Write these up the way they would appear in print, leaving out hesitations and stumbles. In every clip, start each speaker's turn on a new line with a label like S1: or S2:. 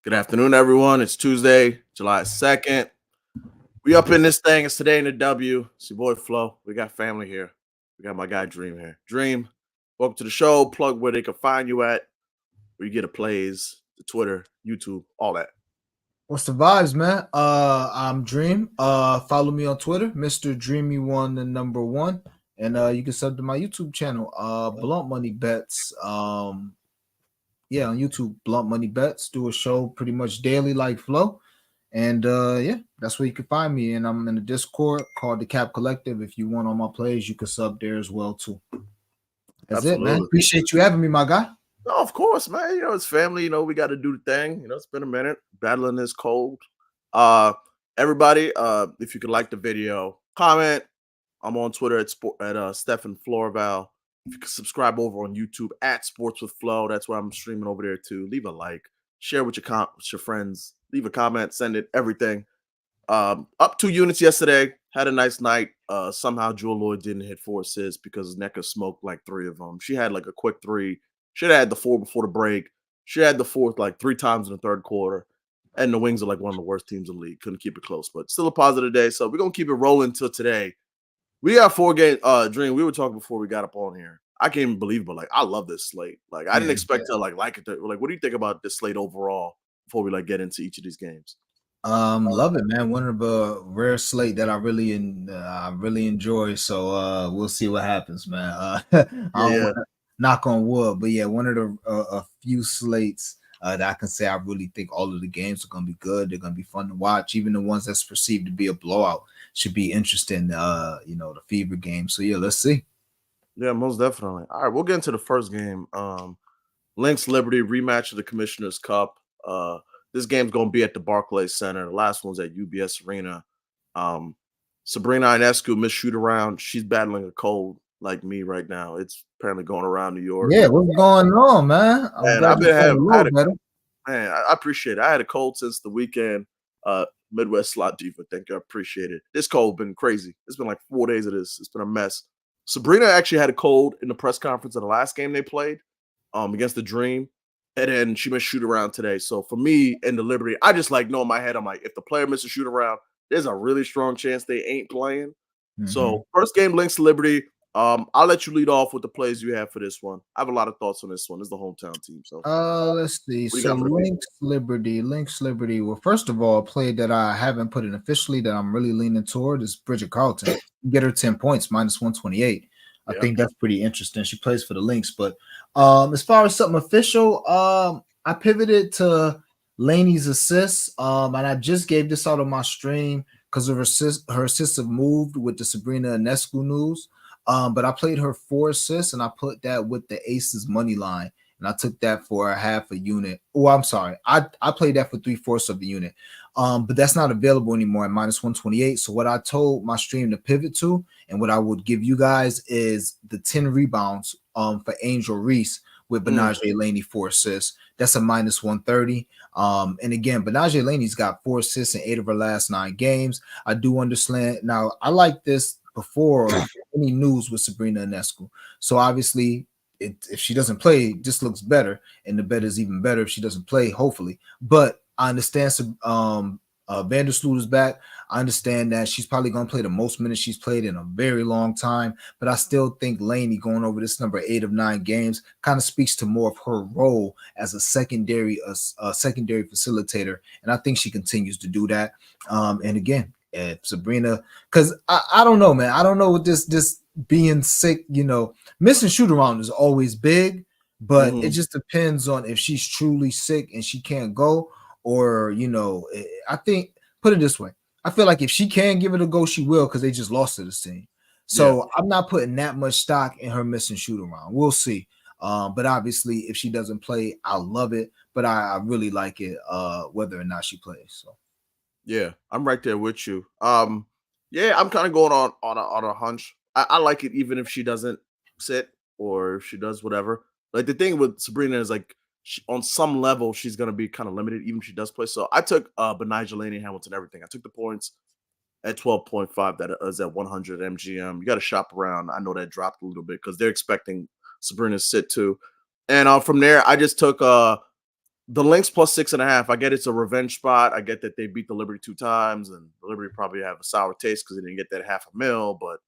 S1: Good afternoon, everyone. It's Tuesday, July 2nd. We up in this thing. It's today in the W. It's your boy Flo. We got family here. We got my guy Dream here. Dream, welcome to the show. Plug where they can find you at, where you get the plays, the Twitter, YouTube, all that.
S2: What's the vibes, man? I'm Dream. Follow me on Twitter, Mr. Dreamy One, the number one. And you can sub to my YouTube channel, Blunt Money Bets. Yeah, on YouTube, Blunt Money Bets. Do a show pretty much daily like Flow. And yeah, that's where you can find me. And I'm in the Discord called the Cap Collective. If you want all my plays, you can sub there as well too. That's it, man.
S1: Absolutely.
S2: Appreciate you having me, my guy.
S1: No, of course, man. It's family. We got to do the thing. It's been a minute battling this cold. Uh, everybody, if you could like the video, comment. I'm on Twitter at Stephen Florval. If you can subscribe over on YouTube at Sports with Flow, that's where I'm streaming over there too. Leave a like, share with your friends, leave a comment, send it, everything. Up 2 units yesterday. Had a nice night. Somehow Jewel Lloyd didn't hit 4 assists because Nneka smoked like 3 of them. She had like a quick 3. Should have had the 4 before the break. She had the 4th like 3 times in the third quarter. And the Wings are like one of the worst teams in the league. Couldn't keep it close, but still a positive day. So we're gonna keep it rolling till today. We got 4 games. Dream. We were talking before we got up on here. I can't even believe it, but like I love this slate. Like I didn't expect to like it. Like, what do you think about this slate overall before we like get into each of these games?
S2: Love it, man. One of the rare slate that I really enjoy. So we'll see what happens, man. I don't
S1: Yeah.
S2: want to knock on wood, but yeah, one of the a few slates that I can say I really think all of the games are gonna be good. They're gonna be fun to watch. Even the ones that's perceived to be a blowout should be interesting. The fever game. So yeah, let's see.
S1: Yeah, most definitely. All right, we'll get into the first game. Lynx Liberty rematch of the Commissioner's Cup. This game's gonna be at the Barclays Center. The last one's at UBS Arena. Sabrina Ionescu missed shoot around. She's battling a cold like me right now. It's apparently going around New York.
S2: Yeah, what's going on, man? I'm
S1: And
S2: glad
S1: I've
S2: you
S1: been
S2: felt a
S1: having, I
S2: little
S1: had a,
S2: better.
S1: man, I appreciate it. I had a cold since the weekend. Midwest Slot Diva, thank you. I appreciate it. This cold been crazy. It's been like 4 days of this. It's been a mess. Sabrina actually had a cold in the press conference of the last game they played against the Dream. And then she missed shoot around today. So for me and the Liberty, I just like know in my head, I'm like, if the player misses shoot around, there's a really strong chance they ain't playing. So first game links to Liberty. I'll let you lead off with the plays you have for this one. I have a lot of thoughts on this one. It's the hometown team. So
S2: Let's see.
S1: what do you
S2: So
S1: got for the people?
S2: Lynx Liberty. Well, first of all, a play that I haven't put in officially that I'm really leaning toward is Bridget Carlton. Get her 10 points, minus 128. I
S1: Yeah.
S2: think that's pretty interesting. She plays for the Lynx, but as far as something official, I pivoted to Laney's assists. And I just gave this out on my stream because of her assists have moved with the Sabrina Ionescu news. But I played her 4 assists and I put that with the Aces money line. And I took that for a half a unit. Oh, I'm sorry. I played that for 3/4 of the unit. But that's not available anymore at minus 128. So what I told my stream to pivot to, and what I would give you guys is the 10 rebounds for Angel Reese with Benaje Laney 4 assists. That's a minus 130. And again, Benaje Laney's got 4 assists in 8 of her last 9 games. I do understand. Now, I like this before any news with Sabrina Ionescu. So obviously, if she doesn't play, this looks better, and the bet is even better if she doesn't play. Hopefully, but I understand. Vandersloot is back. I understand that she's probably going to play the most minutes she's played in a very long time, but I still think Laney going over this number 8 of 9 games kind of speaks to more of her role as a secondary facilitator, and I think she continues to do that. And again, if Sabrina, because I don't know, man. I don't know what this being sick, missing shoot around is always big, but it just depends on if she's truly sick and she can't go, or I think, put it this way, I feel like if she can give it a go, she will, because they just lost to this team. So I'm not putting that much stock in her missing shoot around. We'll see. But obviously, if she doesn't play, I'll love it. But I really like it, whether or not she plays. So.
S1: Yeah, I'm right there with you. Yeah, I'm kind of going on a hunch. I like it even if she doesn't sit or if she does whatever. Like the thing with Sabrina is like on some level she's gonna be kind of limited even if she does play. So I took Benija Laney Hamilton everything. I took the points at 12.5. That is at 100 MGM. You got to shop around. I know that dropped a little bit because they're expecting Sabrina to sit too. And from there, I just took The Lynx plus 6.5. I get it's a revenge spot. I get that they beat the Liberty 2 times, and the Liberty probably have a sour taste because they didn't get that half a mil. But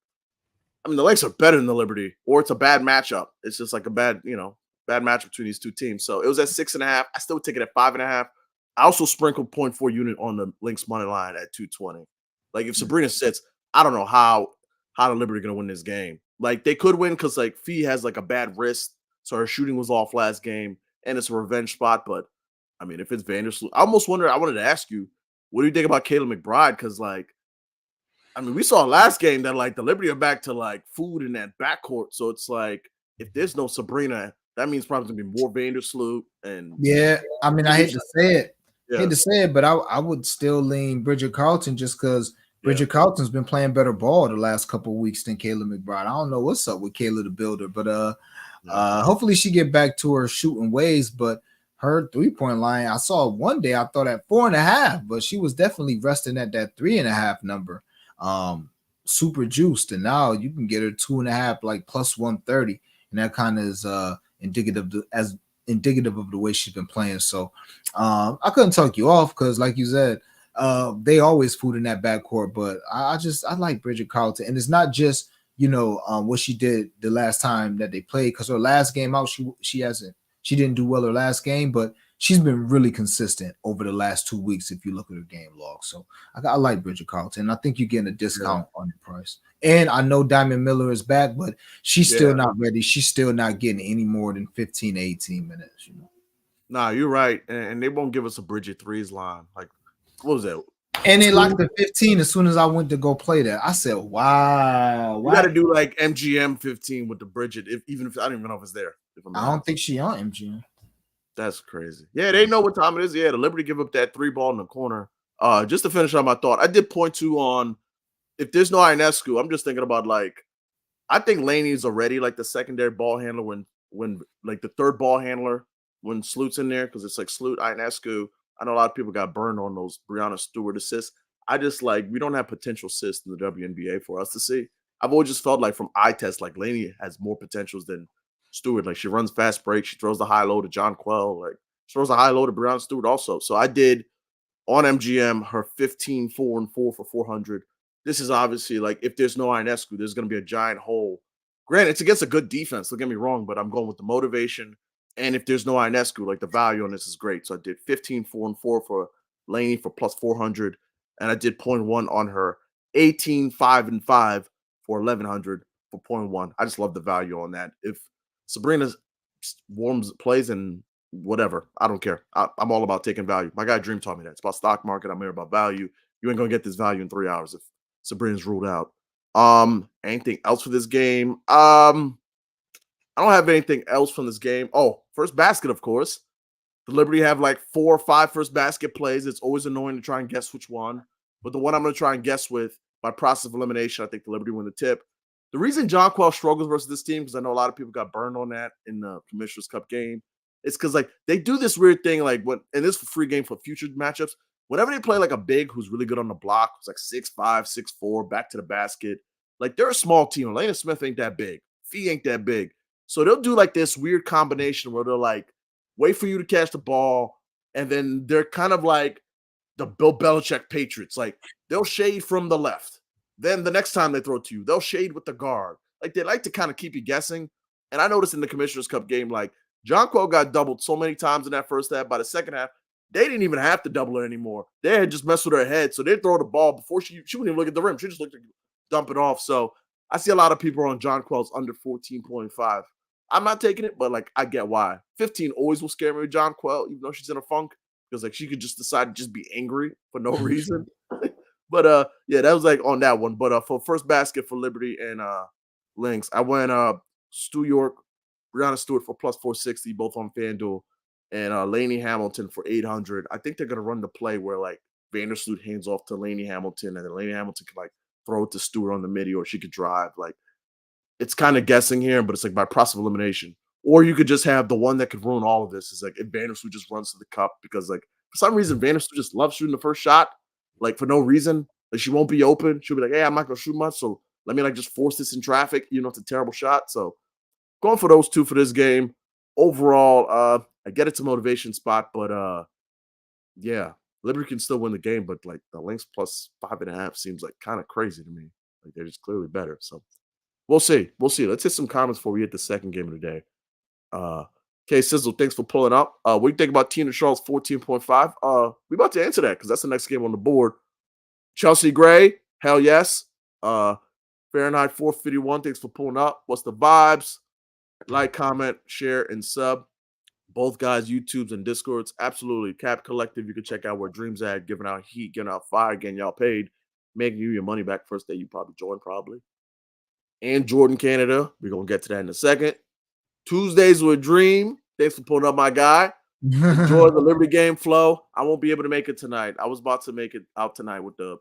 S1: I mean, the Lynx are better than the Liberty, or it's a bad matchup. It's just like a bad matchup between these two teams. So it was at 6.5. I still would take it at 5.5. I also sprinkled 0.4 unit on the Lynx money line at 220. Like if Sabrina sits, I don't know how the Liberty gonna win this game. Like they could win because like Fee has like a bad wrist, so her shooting was off last game, and it's a revenge spot. But I mean, if it's Vandersloot, I almost wonder. I wanted to ask you, what do you think about Kayla McBride? Because like I mean, we saw last game that like the Liberty are back to like food in that backcourt. So it's like if there's no Sabrina, that means probably gonna be more Vandersloot and
S2: Yeah, I mean, I
S1: maybe
S2: hate to say it,
S1: yeah,
S2: but I would still lean Bridget Carlton just because
S1: yeah,
S2: Bridget Carlton's been playing better ball the last couple of weeks than Kayla McBride. I don't know what's up with Kayla the Builder, but
S1: yeah,
S2: hopefully she get back to her shooting ways. But her 3-point line, I saw one day I thought at 4.5, but she was definitely resting at that 3.5 number. Super juiced, and now you can get her 2.5 like plus 130, and that kind of is indicative of the way she's been playing. So I couldn't talk you off because, like you said, they always food in that backcourt. But I like Bridget Carlton, and it's not just what she did the last time that they played, because her last game out she didn't do well her last game, but she's been really consistent over the last 2 weeks if you look at her game log. So I like Bridget Carlton. I think you're getting a discount on the price. And I know Diamond Miller is back, but she's still not ready. She's still not getting any more than 15 to 18 minutes.
S1: Nah, you're right, and they won't give us a Bridget threes line. Like what was that?
S2: And they locked the 15 as soon as I went to go play that. I said, wow.
S1: You got to do like MGM 15 with the Bridget, even if I don't even know if it's there.
S2: I don't think she on MGM.
S1: That's crazy. Yeah, they know what time it is. Yeah, the Liberty give up that 3 ball in the corner. Just to finish on my thought, I did point to on if there's no Ionescu, I'm just thinking about like I think Laney's already like the secondary ball handler when like the third ball handler when Sloot's in there because it's like Sloot, Ionescu. I know a lot of people got burned on those Brianna Stewart assists. I just like we don't have potential assists in the WNBA for us to see. I've always just felt like from eye test, like Laney has more potentials than Stewart. Like she runs fast break, she throws the high low to John Quell, like she throws the high low to Brianna Stewart also. So I did on MGM her 15, 4, and 4 for 400. This is obviously like if there's no Ionescu, there's going to be a giant hole. Granted, it's against a good defense. Don't get me wrong, but I'm going with the motivation. And if there's no Ionescu, like the value on this is great. So I did 15, 4, and 4 for Laney for plus 400. And I did 0.1 on her 18, 5, and 5 for 1100 for 0.1. I just love the value on that. If Sabrina warms plays and whatever, I don't care. I'm all about taking value. My guy Dream taught me that. It's about stock market. I'm here about value. You ain't gonna get this value in 3 hours if Sabrina's ruled out. Anything else for this game? I don't have anything else from this game. Oh, first basket, of course. The Liberty have like 4 or 5 first basket plays. It's always annoying to try and guess which one. But the one I'm going to try and guess with by process of elimination, I think the Liberty win the tip. The reason John Quell struggles versus this team, because I know a lot of people got burned on that in the Commissioner's Cup game, it's because like they do this weird thing, like when and this is free game for future matchups. Whenever they play like a big who's really good on the block, who's like 6'5", 6'4", back to the basket, like they're a small team. Elena Smith ain't that big. Fee ain't that big. So they'll do like this weird combination where they're like, wait for you to catch the ball, and then they're kind of like the Bill Belichick Patriots. Like they'll shade from the left. Then the next time they throw it to you, they'll shade with the guard. Like they like to kind of keep you guessing. And I noticed in the Commissioner's Cup game, like John Quell got doubled so many times in that first half. By the second half, they didn't even have to double her anymore. They had just messed with her head. So they'd throw the ball before she wouldn't even look at the rim. She just looked to dump it off. So I see a lot of people on John Quell's under 14.5. I'm not taking it, but like I get why. 15 always will scare me with John Quell, even though she's in a funk, because like she could just decide to just be angry for no reason. But yeah, that was like on that one. But for first basket for Liberty and Lynx, I went Stu York, Brianna Stewart for plus 460, both on FanDuel, and Lainey Hamilton for 800. I think they're gonna run the play where like Vandersloot hands off to Lainey Hamilton, and then Lainey Hamilton can like throw it to Stewart on the midi, or she could drive. Like it's kind of guessing here, but it's like by process of elimination. Or you could just have the one that could ruin all of this is like if Vandersloot just runs to the cup because like for some reason Vandersloot just loves shooting the first shot, like for no reason. Like she won't be open. She'll be like, hey, I'm not gonna shoot much, so let me like just force this in traffic. You know, it's a terrible shot. So going for those two for this game. overall, I get it's a motivation spot, but yeah, Liberty can still win the game, but like the Lynx plus 5.5 seems like kind of crazy to me. Like they're just clearly better. So we'll see. We'll see. Let's hit some comments before we hit the second game of the day. Uh Okay, Sizzle, thanks for pulling up. What do you think about Tina Charles 14.5? We about to answer that because that's the next game on the board. Chelsea Gray, hell yes. Uh Fahrenheit 451, thanks for pulling up. What's the vibes? Like, comment, share, and sub. Both guys, YouTubes and Discords. Absolutely. Cap Collective, you can check out where Dreams at, giving out heat, giving out fire, getting y'all paid, making you your money back first day you probably joined, probably. And Jordan Canada. We're gonna get to that in a second. Tuesdays with Dream. Thanks for pulling up, my guy. Enjoy the Liberty game flow. I won't be able to make it tonight. I was about to make it out tonight with the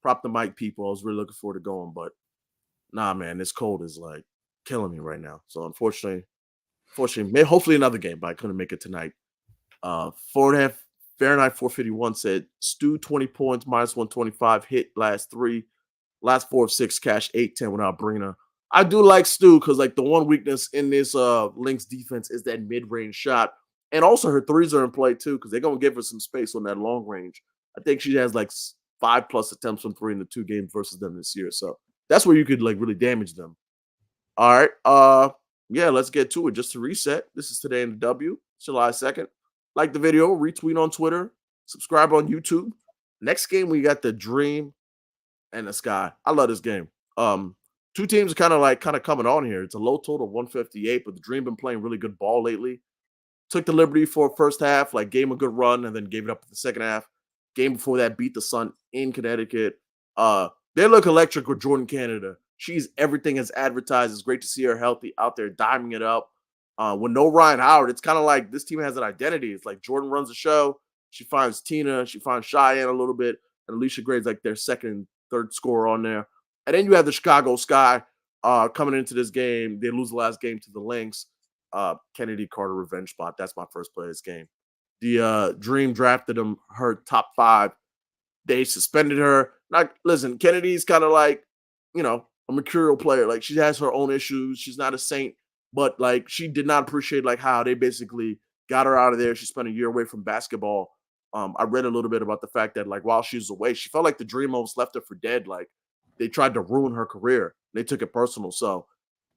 S1: prop the mic people. I was really looking forward to going, but nah, man, this cold is like killing me right now. So unfortunately, hopefully another game, but I couldn't make it tonight. 4.5 Fahrenheit 451 said Stu 20 points minus 125 hit last 4 of 6 cash 8-10 without bringing her. I do like Stu because like the one weakness in this Lynx defense is that mid-range shot. And also her threes are in play too, because they're gonna give her some space on that long range. I think she has like 5+ attempts from 3 in the 2 games versus them this year. So that's where you could like really damage them. All right. Yeah, let's get to it. Just to reset. This is Today in the W, July 2nd. Like the video, retweet on Twitter, subscribe on YouTube. Next game, we got the Dream and the Sky. I love this game. Two teams are kind of coming on here. It's a low total of 158, but the Dream been playing really good ball lately. Took the Liberty for first half, like gave him a good run, and then gave it up in the second half. Game before that, beat the Sun in Connecticut. They look electric with Jordan Canada. She's everything as advertised. It's great to see her healthy out there, diming it up. With no Ryan Howard, it's kind of like this team has an identity. It's like Jordan runs the show. She finds Tina. She finds Cheyenne a little bit. And Alicia Gray's like their second, third scorer on there. And then you have the Chicago Sky coming into this game. They lose the last game to the Lynx. Kennedy Carter revenge spot. That's my first play of this game. The Dream drafted her top 5. They suspended her. Like, listen, Kennedy's kind of like, a mercurial player. Like, she has her own issues. She's not a saint, but like, she did not appreciate like how they basically got her out of there. She spent a year away from basketball. I read a little bit about the fact that like while she was away, she felt like the Dream almost left her for dead. Like they tried to ruin her career. They took it personal. So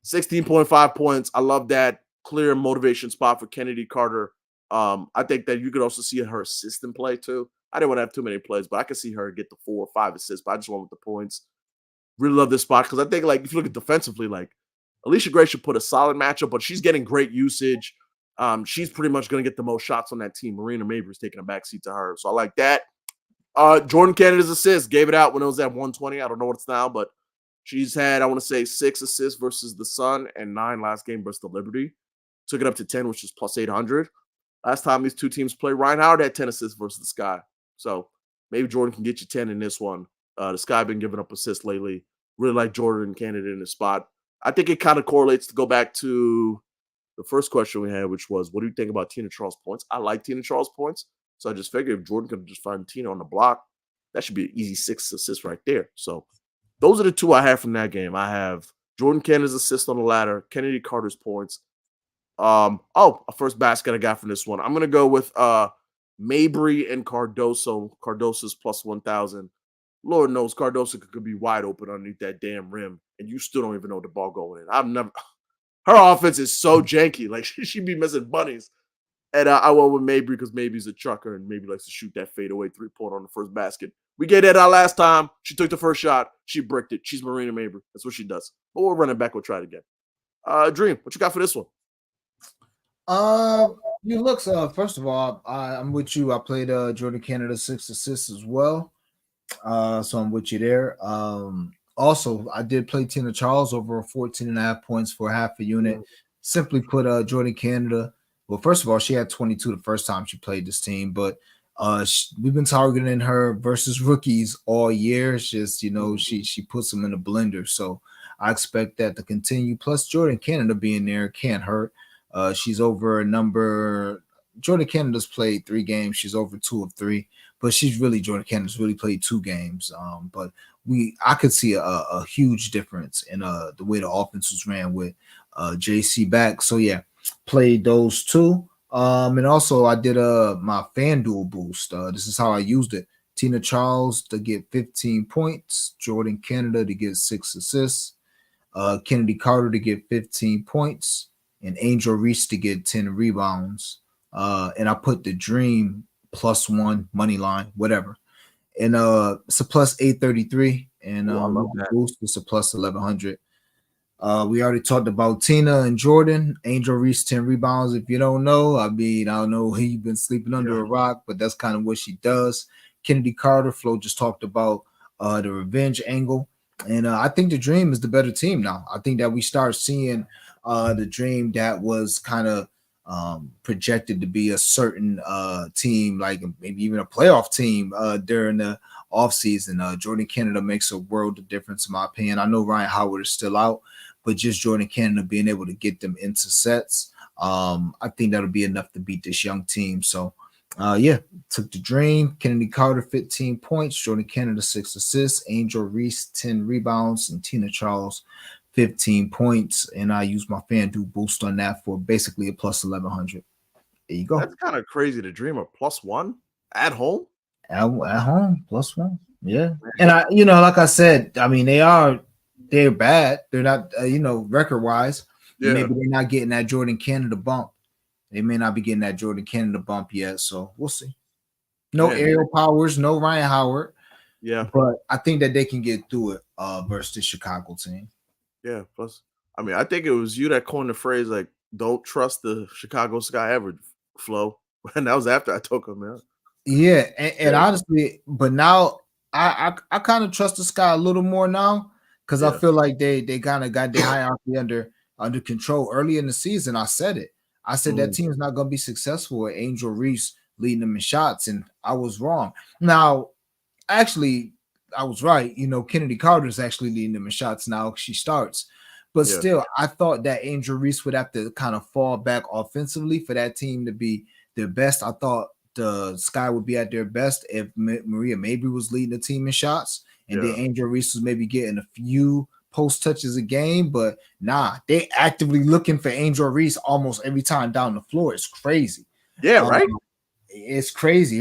S1: 16.5 points. I love that clear motivation spot for Kennedy Carter. I think that you could also see her assistant play too. I didn't want to have too many plays, but I could see her get the 4 or 5 assists. But I just went with the points. Really love this spot because I think, like, if you look at defensively, like Alicia Gray should put a solid matchup, but she's getting great usage. She's pretty much going to get the most shots on that team. Marina Mabry's taking a backseat to her, so I like that. Jordan Canada's assist gave it out when it was at 120. I don't know what it's now, but she's had, I want to say, 6 assists versus the Sun and 9 last game versus the Liberty. Took it up to 10, which is plus 800. Last time these two teams played, Ryan Howard had 10 assists versus the Sky. So maybe Jordan can get you 10 in this one. The Sky been giving up assists lately. Really like Jordan Canada in the spot. I think it kind of correlates to go back to the first question we had, which was, what do you think about Tina Charles' points? I like Tina Charles' points. So I just figured if Jordan could just find Tina on the block, that should be an easy 6 assists right there. So those are the 2 I have from that game. I have Jordan Canada's assist on the ladder, Kennedy Carter's points. A first basket I got from this one. I'm gonna go with Mabry and Cardoso. Cardoso's plus 1,000. Lord knows Cardoso could be wide open underneath that damn rim, and you still don't even know the ball going in. I've never. Her offense is so janky. Like she'd be missing bunnies. And I went with Mabry because Mabry's a trucker and maybe likes to shoot that fadeaway 3-pointer on the first basket. We gave that out last time. She took the first shot. She bricked it. She's Marina Mabry. That's what she does. But we'll run it back. We'll try it again. Dream, what you got for this one?
S2: You look. First of all, I'm with you. I played Jordan Canada 6 assists as well. So I'm with you there. Also, I did play Tina Charles over 14.5 points for half a unit. Simply put, Jordan Canada. Well, first of all, she had 22 the first time she played this team, but we've been targeting her versus rookies all year. It's just, she puts them in a blender. So I expect that to continue. Plus, Jordan Canada being there can't hurt. She's over a number. Jordan Canada's played 3 games. She's over 2 of 3, but Jordan Canada's really played 2 games. But I could see a huge difference in the way the offense was ran with JC back. So yeah, played those two. And also I did my FanDuel boost. This is how I used it. Tina Charles to get 15 points, Jordan Canada to get 6 assists, Kennedy Carter to get 15 points, and Angel Reese to get 10 rebounds. And I put the Dream +1 money line, whatever. And it's a plus 833, and
S1: Ooh, I love
S2: with the
S1: that.
S2: boost, it's a plus 1100. We already talked about Tina and Jordan. Angel Reese 10 rebounds. If you don't know, I mean, I don't know who you've been sleeping under
S1: Yeah.
S2: a rock, but that's kind of what she does. Kennedy Carter, Flo just talked about the revenge angle. And I think the Dream is the better team now. I think that we start seeing the Dream that was kind of projected to be a certain team, like maybe even a playoff team during the offseason. Jordan Canada makes a world of difference, in my opinion. I know Ryan Howard is still out, but just Jordan Canada being able to get them into sets, I think that'll be enough to beat this young team. So, yeah, took the Dream. Kennedy Carter 15 points, Jordan Canada 6 assists, Angel Reese 10 rebounds, and Tina Charles 15 points. And I used my FanDuel boost on that for basically a plus 1100. There you go.
S1: That's kind of crazy to dream of +1 at home.
S2: At home, +1. Yeah. And like I said, I mean, they're bad. They're not, record wise.
S1: Yeah.
S2: Maybe they're not getting that Jordan Canada bump. They may not be getting that Jordan Canada bump yet. So we'll see. No
S1: Man,
S2: Aerial Powers, no Ryan Howard.
S1: yeah.
S2: But I think that they can get through it versus the Chicago team.
S1: Yeah. Plus, I mean, I think it was you that coined the phrase like, "Don't trust the Chicago Sky ever," Flo. And that was after I took him, man.
S2: Yeah, and
S1: Yeah.
S2: honestly, but now I kind of trust the Sky a little more now because I
S1: Yeah.
S2: feel like they kind of got the hierarchy under control. Early in the season, I said it. I said that
S1: Mhm.
S2: team's not going to be successful with Angel Reese leading them in shots, and I was wrong. Now, actually, I was right. Kennedy Carter is actually leading them in shots now. She starts, but
S1: Yeah.
S2: still, I thought that Angel Reese would have to kind of fall back offensively for that team to be their best. I thought the Sky would be at their best if Maria Mabry was leading the team in shots, and then
S1: Yeah.
S2: Angel Reese was maybe getting a few post touches a game. But nah, they actively looking for Angel Reese almost every time down the floor. It's crazy.
S1: Yeah. Right.
S2: It's crazy.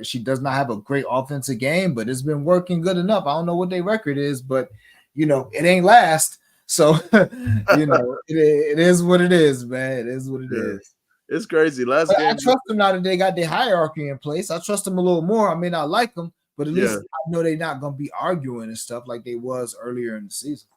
S2: She does not have a great offensive game, but it's been working good enough. I don't know what their record is, but it ain't last. So it is what it is, man. It is what it
S1: Yeah.
S2: is.
S1: It's crazy. Last
S2: But I
S1: game.
S2: trust them now that they got their hierarchy in place. I trust them a little more. I may not like them, but at
S1: Yeah.
S2: least I know they're not gonna be arguing and stuff like they was earlier in the season.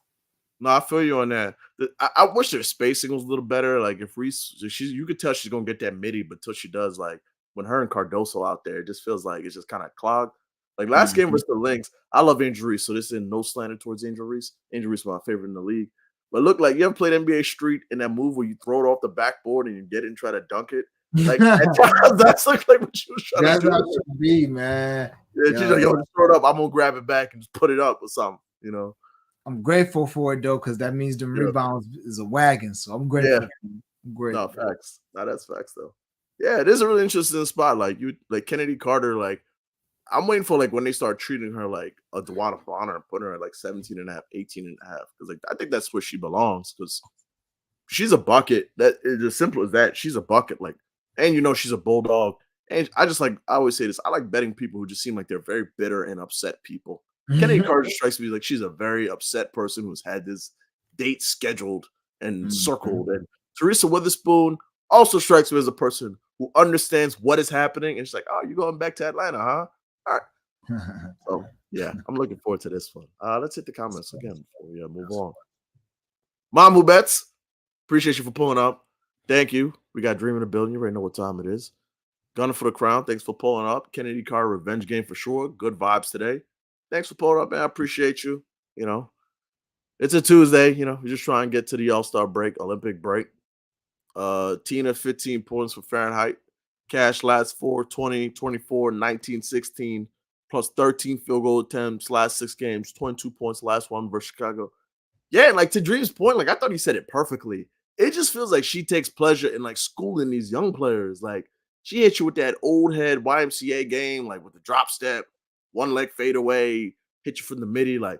S1: No, I feel you on that. I wish their spacing was a little better. Like if Reese, you could tell she's gonna get that midi, but till she does, like when her and Cardoso out there, it just feels like it's just kind of clogged. Like last game
S2: Mhm.
S1: versus the Lynx, I love Angel Reese, so this is no slander towards Angel Reese. Angel Reese is my favorite in the league. But look, like you ever played NBA Street in that move where you throw it off the backboard and you get it and try to dunk it? Like at times, that's like what she was trying to
S2: That's how
S1: do.
S2: it should be, man.
S1: Yeah, she's
S2: Yeah,
S1: like, yo, just throw it up. I'm gonna grab it back and just put it up or something.
S2: I'm grateful for it though, because that means the
S1: Yeah.
S2: rebounds is a wagon. So I'm
S1: Yeah.
S2: grateful. I'm
S1: No,
S2: grateful.
S1: facts. No, that's facts though. Yeah, it is a really interesting spot. Like you like Kennedy Carter, like I'm waiting for like when they start treating her like a Dewana Bonner and putting her at like 17 and a half, 18 and a half. Because like I think that's where she belongs because she's a bucket. That is as simple as that. She's a bucket. Like, and she's a bulldog. And I always say this, I like betting people who just seem like they're very bitter and upset people. Kennedy Carter strikes me like she's a very upset person who's had this date scheduled and
S2: Mhm.
S1: circled. And Teresa Witherspoon also strikes me as a person who understands what is happening. And she's like, oh, you're going back to Atlanta, huh? All right. So, yeah, I'm looking forward to this one. Let's hit the comments again before we move on. Mamu Bets, appreciate you for pulling up. Thank you. We got Dream in the building. You already know what time it is. Gunner for the crown. Thanks for pulling up. Kennedy Carter revenge game for sure. Good vibes today. Thanks for pulling up, man. I appreciate you. It's a Tuesday. We just try and get to the All-Star break, Olympic break. Tina, 15 points for Fahrenheit. Cash last 4, 20, 24, 19, 16, plus 13 field goal attempts last 6 games, 22 points last one versus Chicago. Yeah, and like to Dream's point, like I thought he said it perfectly. It just feels like she takes pleasure in like schooling these young players. Like she hit you with that old head YMCA game, like with the drop step, one leg fade away, hit you from the midi. Like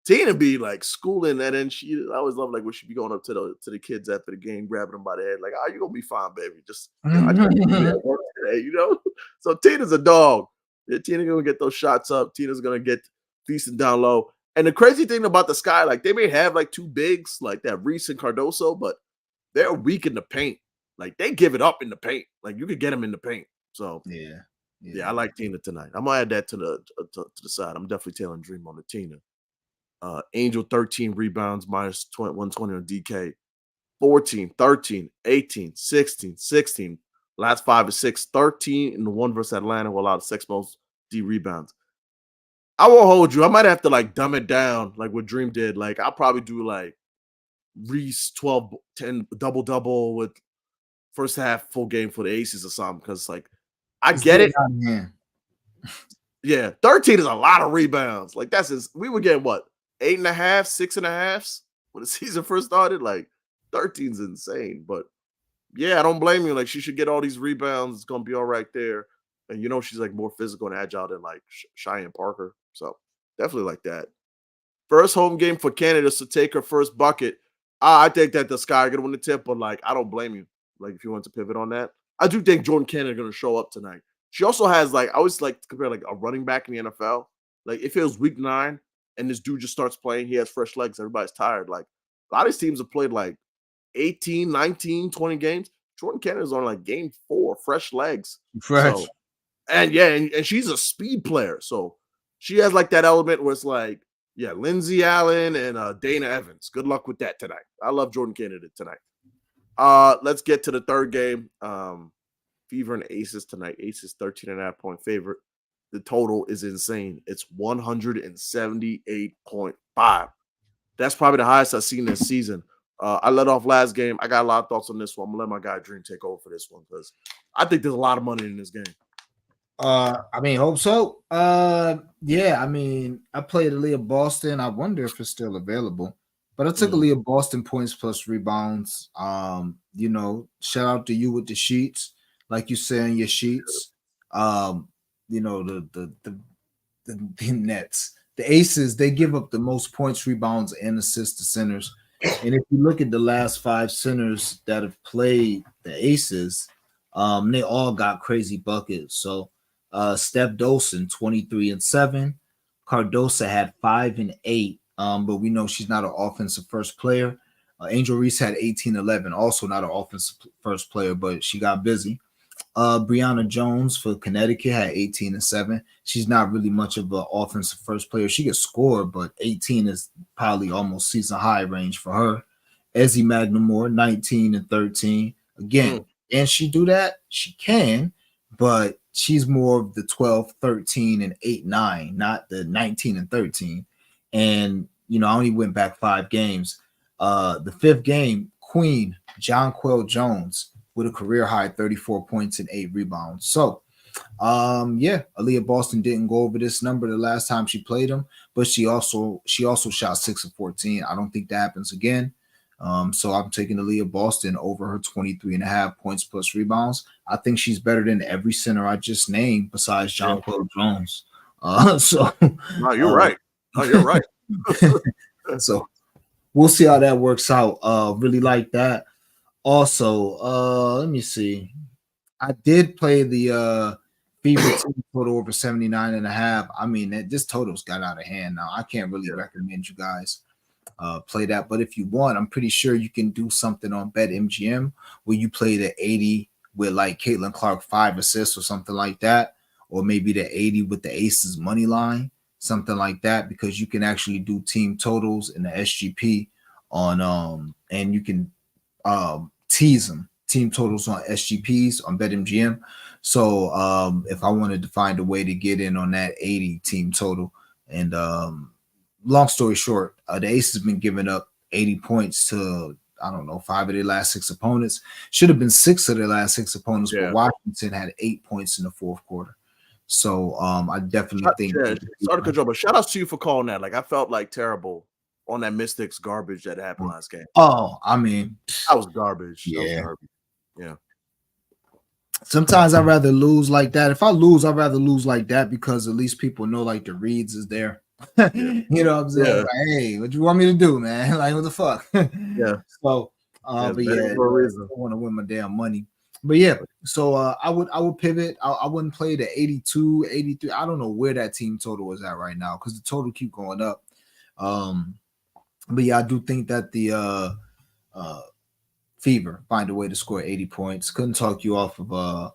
S1: Tina be like schooling, and then I always love like when she be going up to the kids after the game, grabbing them by the head, like, "Oh, you gonna be fine, baby. Just I just need to be at work today, you know." So Tina's a dog. Yeah, Tina gonna get those shots up. Tina's gonna get decent down low. And the crazy thing about the Sky, like they may have like two bigs like that Reese and Cardoso, but they're weak in the paint. Like they give it up in the paint. Like you could get them in the paint. So
S2: Yeah,
S1: yeah, I
S2: yeah.
S1: like Tina tonight. I'm gonna add that to the side. I'm definitely telling Dream on the Tina. Angel 13 rebounds minus 120 on DK. 14, 13, 18, 16, 16. Last 5 is 6, 13 in the one versus Atlanta who allowed 6 most D rebounds. I won't hold you. I might have to like dumb it down like what Dream did. Like I'll probably do like Reese 12, 10 double with first half full game for the Aces or something. Cause like I
S2: It's
S1: get
S2: getting
S1: it.
S2: out of hand.
S1: Yeah, 13 is a lot of rebounds. Like we were getting what 8.5, 6.5 when the season first started. Like 13's insane. But yeah, I don't blame you. Like she should get all these rebounds. It's gonna be all right there. And you know she's like more physical and agile than like Cheyenne Parker. So definitely like that. First home game for Canada to take her first bucket. I think that the Sky are gonna win the tip, but like I don't blame you. Like if you want to pivot on that, I do think Jordan Canada gonna show up tonight. She also has like I always like to compare like a running back in the NFL. Like if it was week 9 and this dude just starts playing, he has fresh legs. Everybody's tired. Like a lot of these teams have played like 18, 19, 20 games. Jordan Canada's on like game 4, fresh legs.
S2: Fresh.
S1: So and yeah, and she's a speed player. So she has like that element where it's like, yeah, Lindsey Allen and Dana Evans. Good luck with that tonight. I love Jordan Kennedy tonight. Let's get to the third game. Fever and Aces tonight. Aces 13.5-point favorite. The total is insane. It's 178.5. That's probably the highest I've seen this season. I let off last game. I got a lot of thoughts on this one. I'm gonna let my guy Dream take over for this one because I think there's a lot of money in this game.
S2: I mean, hope so. Yeah, I mean, I played Aaliyah Boston. I wonder if it's still available. But I took Aaliyah Boston points plus rebounds. You know, shout out to you with the sheets, like you say in your sheets. You know, the Nets. The Aces, they give up the most points, rebounds, and assists to centers. And if you look at the last 5 centers that have played the Aces, they all got crazy buckets. So Steph Dolson, 23 and 7. Cardosa had 5 and 8. But we know she's not an offensive first player. Angel Reese had 18-11, also not an offensive first player, but she got busy. Brianna Jones for Connecticut had 18 and 7. She's not really much of an offensive first player. She can score, but 18 is probably almost season high range for her. Ezzie McNamore, 19 and 13. Again, can she do that? She can, but she's more of the 12, 13, and 8, 9, not the 19 and 13. And, you know, I only went back 5 games. The 5th game, Queen, Jonquel Jones, with a career high 34 points and 8 rebounds. So, yeah, Aaliyah Boston didn't go over this number the last time she played him, but she also shot 6 of 14. I don't think that happens again. So I'm taking Aaliyah Boston over her 23.5 points plus rebounds. I think she's better than every center I just named besides Jonquel Jones.
S1: No, you're right. No, you're right.
S2: So we'll see how that works out. Really like that. Also, let me see. I did play the Fever team total over 79.5. I mean, this total's got out of hand now. I can't really recommend you guys play that. But if you want, I'm pretty sure you can do something on BetMGM where you play the 80 with like Caitlin Clark 5 assists or something like that. Or maybe the 80 with the Aces money line, something like that, because you can actually do team totals in the SGP on and you can tease them team totals on SGPs on BetMGM. So if I wanted to find a way to get in on that 80 team total, and long story short, the Aces have been giving up 80 points to, I don't know, 5 of their last 6 opponents. Should have been 6 of their last 6 opponents, but Washington had 8 points in the 4th quarter. So I definitely think.
S1: Sorry to control, but shout out to you for calling that. Like I felt like terrible on that Mystics garbage that happened last game.
S2: Oh, I mean,
S1: that was garbage.
S2: Yeah.
S1: That was garbage. Yeah.
S2: Sometimes I'd rather lose like that. If I lose, I'd rather lose like that because at least people know like the reads is there.
S1: Yeah.
S2: You know what I'm saying?
S1: Yeah.
S2: Like, hey, what you want me to do, man? Like, what the fuck?
S1: Yeah.
S2: So,
S1: Yeah. It's
S2: but yeah,
S1: betting for a reason.
S2: I want to win my damn money. But yeah, so I would pivot. I wouldn't play the 82, 83. I don't know where that team total is at right now because the total keep going up. But yeah, I do think that the uh Fever find a way to score 80 points. Couldn't talk you off of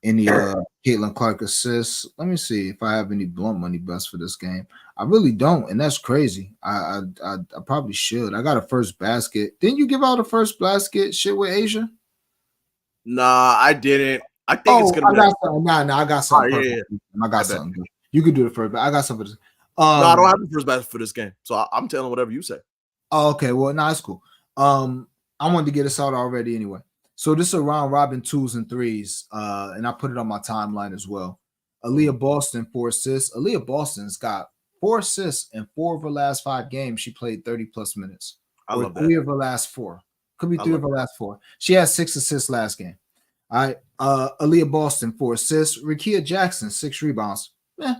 S2: any Caitlin Clark assists. Let me see if I have any blunt money bets for this game. I really don't, and that's crazy. I probably should. I got a first basket. Didn't you give out a first basket shit with Asia?
S1: Nah, I didn't. I think it's
S2: Oh,
S1: gonna
S2: I
S1: be like,
S2: got something. Nah, I got
S1: all
S2: something
S1: right,
S2: perfect.
S1: yeah, yeah.
S2: I got
S1: I bet.
S2: something good. You could do the first, but I got something.
S1: No, I don't
S2: Um.
S1: have the first basket for this game, so I'm telling whatever you say.
S2: Oh, okay. Well, nah, it's cool. I wanted to get us out already anyway. So this is a round robin twos and threes. And I put it on my timeline as well. Aaliyah Boston, 4 assists. Aaliyah Boston's got 4 assists in 4 of her last 5 games. She played 30 plus minutes,
S1: I
S2: or
S1: love that.
S2: 3 of her last 4. Could be
S1: I
S2: three
S1: love
S2: of her
S1: that.
S2: last 4. She had 6 assists last game. All right. Aaliyah Boston, 4 assists. Rakia Jackson, 6 rebounds. A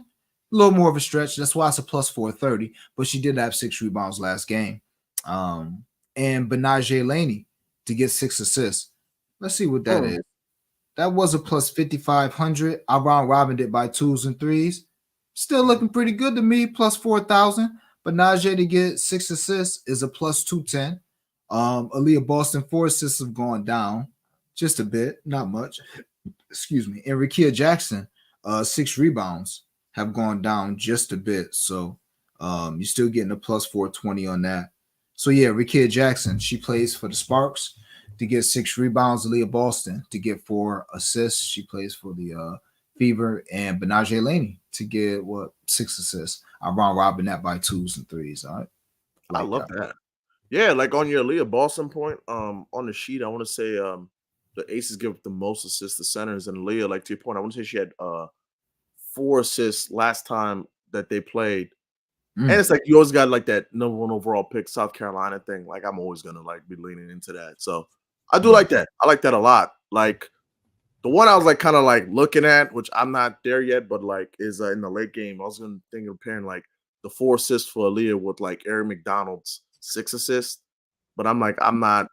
S2: little more of a stretch. That's why it's a plus 430, but she did have 6 rebounds last game. And Benaje Laney to get 6 assists. Let's see what that is. That was a plus 5,500. I round robined it by twos and threes. Still looking pretty good to me, plus 4,000. But Najee to get 6 assists is a plus 210. Aaliyah Boston, 4 assists have gone down just a bit, not much. Excuse me. And Rakia Jackson, 6 rebounds have gone down just a bit. So you're still getting a plus 420 on that. So yeah, Rakia Jackson, she plays for the Sparks to get 6 rebounds. Aaliyah Boston to get 4 assists. She plays for the Fever, and Benaje Laney to get 6 assists. I round robin that by twos and threes. All right,
S1: I
S2: like
S1: love
S2: that.
S1: that. Yeah, like on your Leah Boston point, on the sheet, I want to say the Aces give the most assists to centers, and Leah, like to your point, I want to say she had 4 assists last time that they played. And
S2: Mm.
S1: it's like you always got like that number one overall pick South Carolina thing. Like I'm always gonna like be leaning into that. So I do
S2: Yeah.
S1: like that. I like that a lot. Like the one I was like kind of like looking at, which I'm not there yet, but like is in the late game. I was gonna think of pairing like the 4 assists for Aaliyah with like Aaron McDonald's 6 assists. But I'm like, I'm not.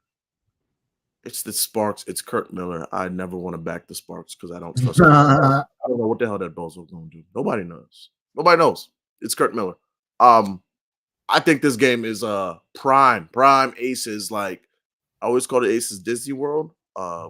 S1: It's the Sparks. It's Kurt Miller. I never want to back the Sparks because I don't trust Kurt. I don't know what the hell that bozo's gonna do. Nobody knows. Nobody knows. It's Kurt Miller. Um, I think this game is prime Aces. Like I always call it Aces Disney World.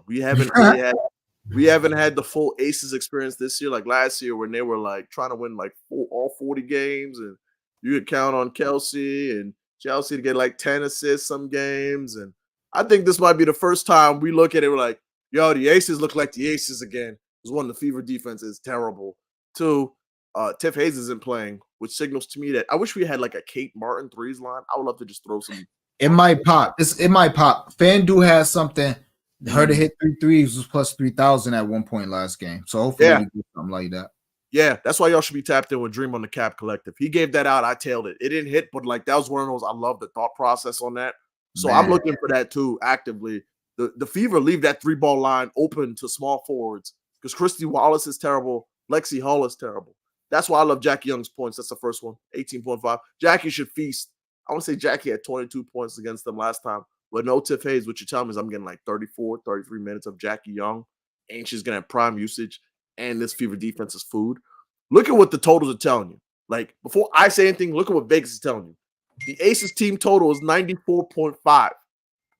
S1: We haven't had the full Aces experience this year, like last year when they were like trying to win like all 40 games, and you could count on Kelsey and Chelsea to get like 10 assists some games. And I think this might be the first time we look at it, we're like, yo, the Aces look like the Aces again. Because one, the Fever defense is terrible. Two, Tiff Hayes isn't playing, which signals to me that I wish we had like a Kate Martin threes line. I would love to just throw some.
S2: It might pop. It might pop. FanDuel has something. Her to hit 3 threes was plus 3,000 at one point last game. So hopefully
S1: Yeah.
S2: we get something like that.
S1: Yeah, that's why y'all should be tapped in with Dream on the Cap Collective. He gave that out. I tailed it. It didn't hit, but like that was one of those. I love the thought process on that. So I'm
S2: Man.
S1: looking for that too actively. The Fever leave that 3-ball line open to small forwards because Christy Wallace is terrible. Lexi Hall is terrible. That's why I love Jackie Young's points. That's the first one, 18.5. Jackie should feast. I want to say Jackie had 22 points against them last time. But no Tiff Hayes, what you're telling me is I'm getting like 34, 33 minutes of Jackie Young, and she's going to have prime usage, and this Fever defense is food. Look at what the totals are telling you. Like, before I say anything, look at what Vegas is telling you. The Aces team total is 94.5.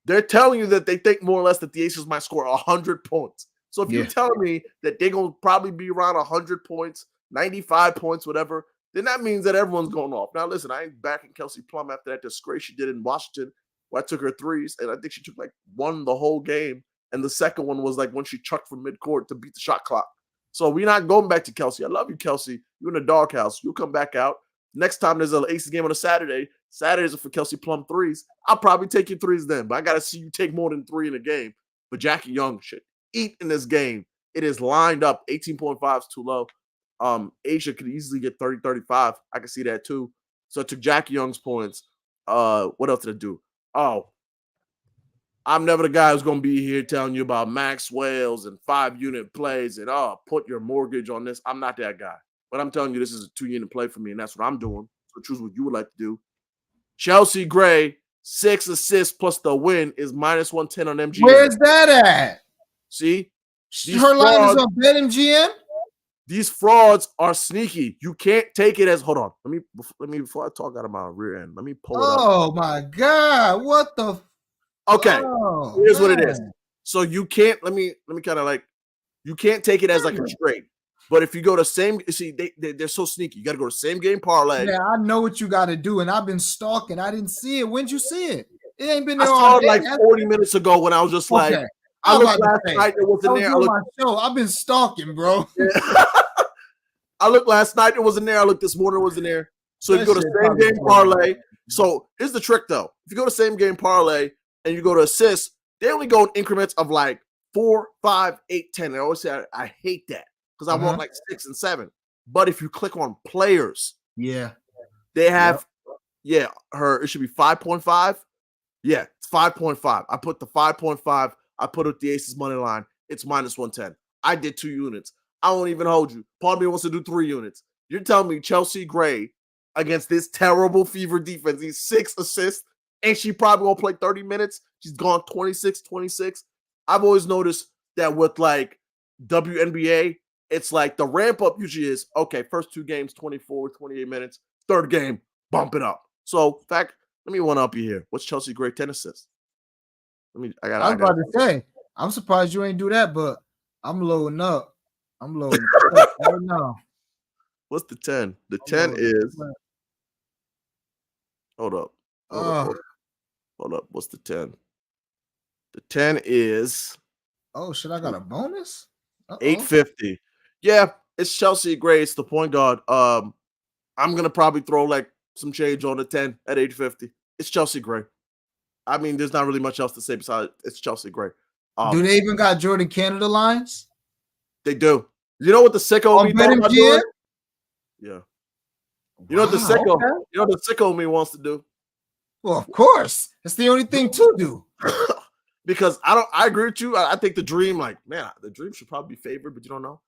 S1: They're telling you that they think more or less that the Aces might score 100 points. So if you're telling me that they're going to probably be around 100 points, 95 points, whatever, then that means that everyone's going off. Now, listen, I ain't backing Kelsey Plum after that disgrace she did in Washington where I took her threes, and I think she took like one the whole game. And the second one was like when she chucked from midcourt to beat the shot clock. So we're not going back to Kelsey. I love you, Kelsey. You're in the doghouse. You'll come back out. Next time there's an Aces game on a Saturday, Saturdays are for Kelsey Plum threes. I'll probably take your threes then, but I got to see you take more than 3 in a game. But Jackie Young should eat in this game. It is lined up. 18.5 is too low. Asia could easily get 30, 35. I can see that too. So I took Jackie Young's points. What else did I do? Oh, I'm never the guy who's going to be here telling you about max whales and 5-unit plays and put your mortgage on this. I'm not that guy. But I'm telling you, this is a 2-unit play for me, and that's what I'm doing. So choose what you would like to do. Chelsea Gray, 6 assists plus the win is -110 on MGM.
S2: Where's that at?
S1: See?
S2: Her line is on BetMGM?
S1: These frauds are sneaky. You can't take it as hold on. Let me before I talk out of my rear end. Let me pull it up.
S2: Oh my God. What the
S1: okay. Here's what it is. So you can't let me kind of like you can't take it as like a trade. But if you go to same, see, they're so sneaky. You got to go to same game parlay.
S2: Yeah, I know what you got to do, and I've been stalking. I didn't see it. When'd you see it? It ain't been there.
S1: I saw it like 40 minutes ago when I was just like, I looked last night. It wasn't there.
S2: I've been stalking, bro.
S1: Yeah. I looked last night. It wasn't there. I looked this morning. It wasn't there. So if you go to same game parlay. So here's the trick, though. If you go to same game parlay and you go to assists, they only go in increments of like 4, 5, 8, 10. I always say I hate that. Because I want like 6 and 7. But if you click on players, they have, it should be 5.5. Yeah, it's 5.5. I put the 5.5. I put it the Aces money line. It's -110. I did 2 units. I won't even hold you. Part of me wants to do 3 units. You're telling me Chelsea Gray against this terrible Fever defense, these 6 assists, and she probably won't play 30 minutes. She's gone 26. I've always noticed that with like WNBA, it's like the ramp up usually is, okay, first 2 games, 24, 28 minutes. Third game, bump it up. So, in fact, let me one up you here. What's Chelsea Gray 10 assists? I was
S2: about to say, I'm surprised you ain't do that, but I'm loading up. I'm loading up right now.
S1: What's the 10? The 10 is hold up. What's the 10? The 10 is
S2: shit, I got a bonus?
S1: 850. Yeah, it's Chelsea Gray. It's the point guard. I'm gonna probably throw like some change on the 10 at 850. It's Chelsea Gray. I mean, there's not really much else to say besides it's Chelsea Gray.
S2: Do they even got Jordan Canada lines?
S1: They do. You know what the sicko me thought about doing? Yeah. You know what the sicko? You know what the sicko me wants to do?
S2: Well, of course. That's the only thing to do.
S1: Because I agree with you. I think the dream, like, man, the dream should probably be favored, but you don't know.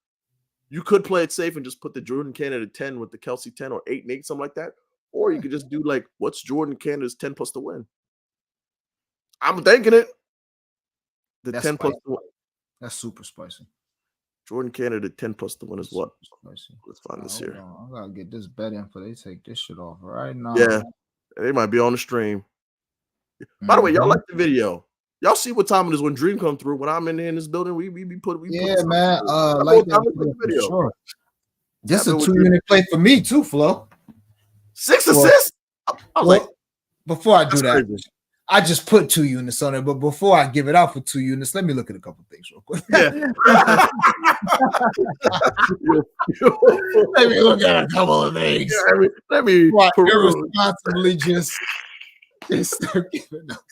S1: You could play it safe and just put the Jordan Canada 10 with the Kelsey 10 or 8 and 8, something like that. Or you could just do like, what's Jordan Canada's 10 plus to win? I'm thinking it.
S2: That's
S1: 10 plus to win.
S2: That's super spicy.
S1: Jordan Canada 10 plus to win is what?
S2: Spicy.
S1: Let's find this here.
S2: I gotta get this bet info. They take this shit off right now.
S1: Yeah, they might be on the stream. By the way, y'all like the video. Y'all see what time it is when Dream come through. When I'm in this building, we put
S2: man. Like that video. Sure. This is a 2-unit play for me too, Flo.
S1: 6 assists. I was like,
S2: before I do that, crazy. I just put 2 units on it, but before I give it out for 2 units, let me look at a couple things real quick.
S1: Yeah.
S2: Let me look at a couple of things.
S1: Yeah, let me
S2: irresponsibly just start giving up.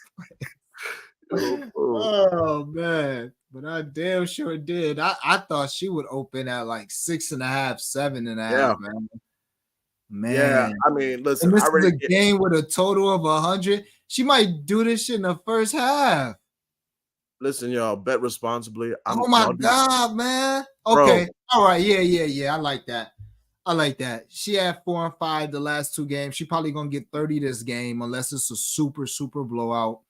S2: Oh man, but I damn sure did. I thought she would open at like 6.5, 7.5, man.
S1: Yeah, I mean, listen,
S2: and this is a game with a total of 100. She might do this shit in the first half.
S1: Listen, y'all, bet responsibly.
S2: Oh my God, man. Okay, all right, yeah. I like that. She had 4 and 5 the last 2 games. She probably gonna get 30 this game unless it's a super blowout.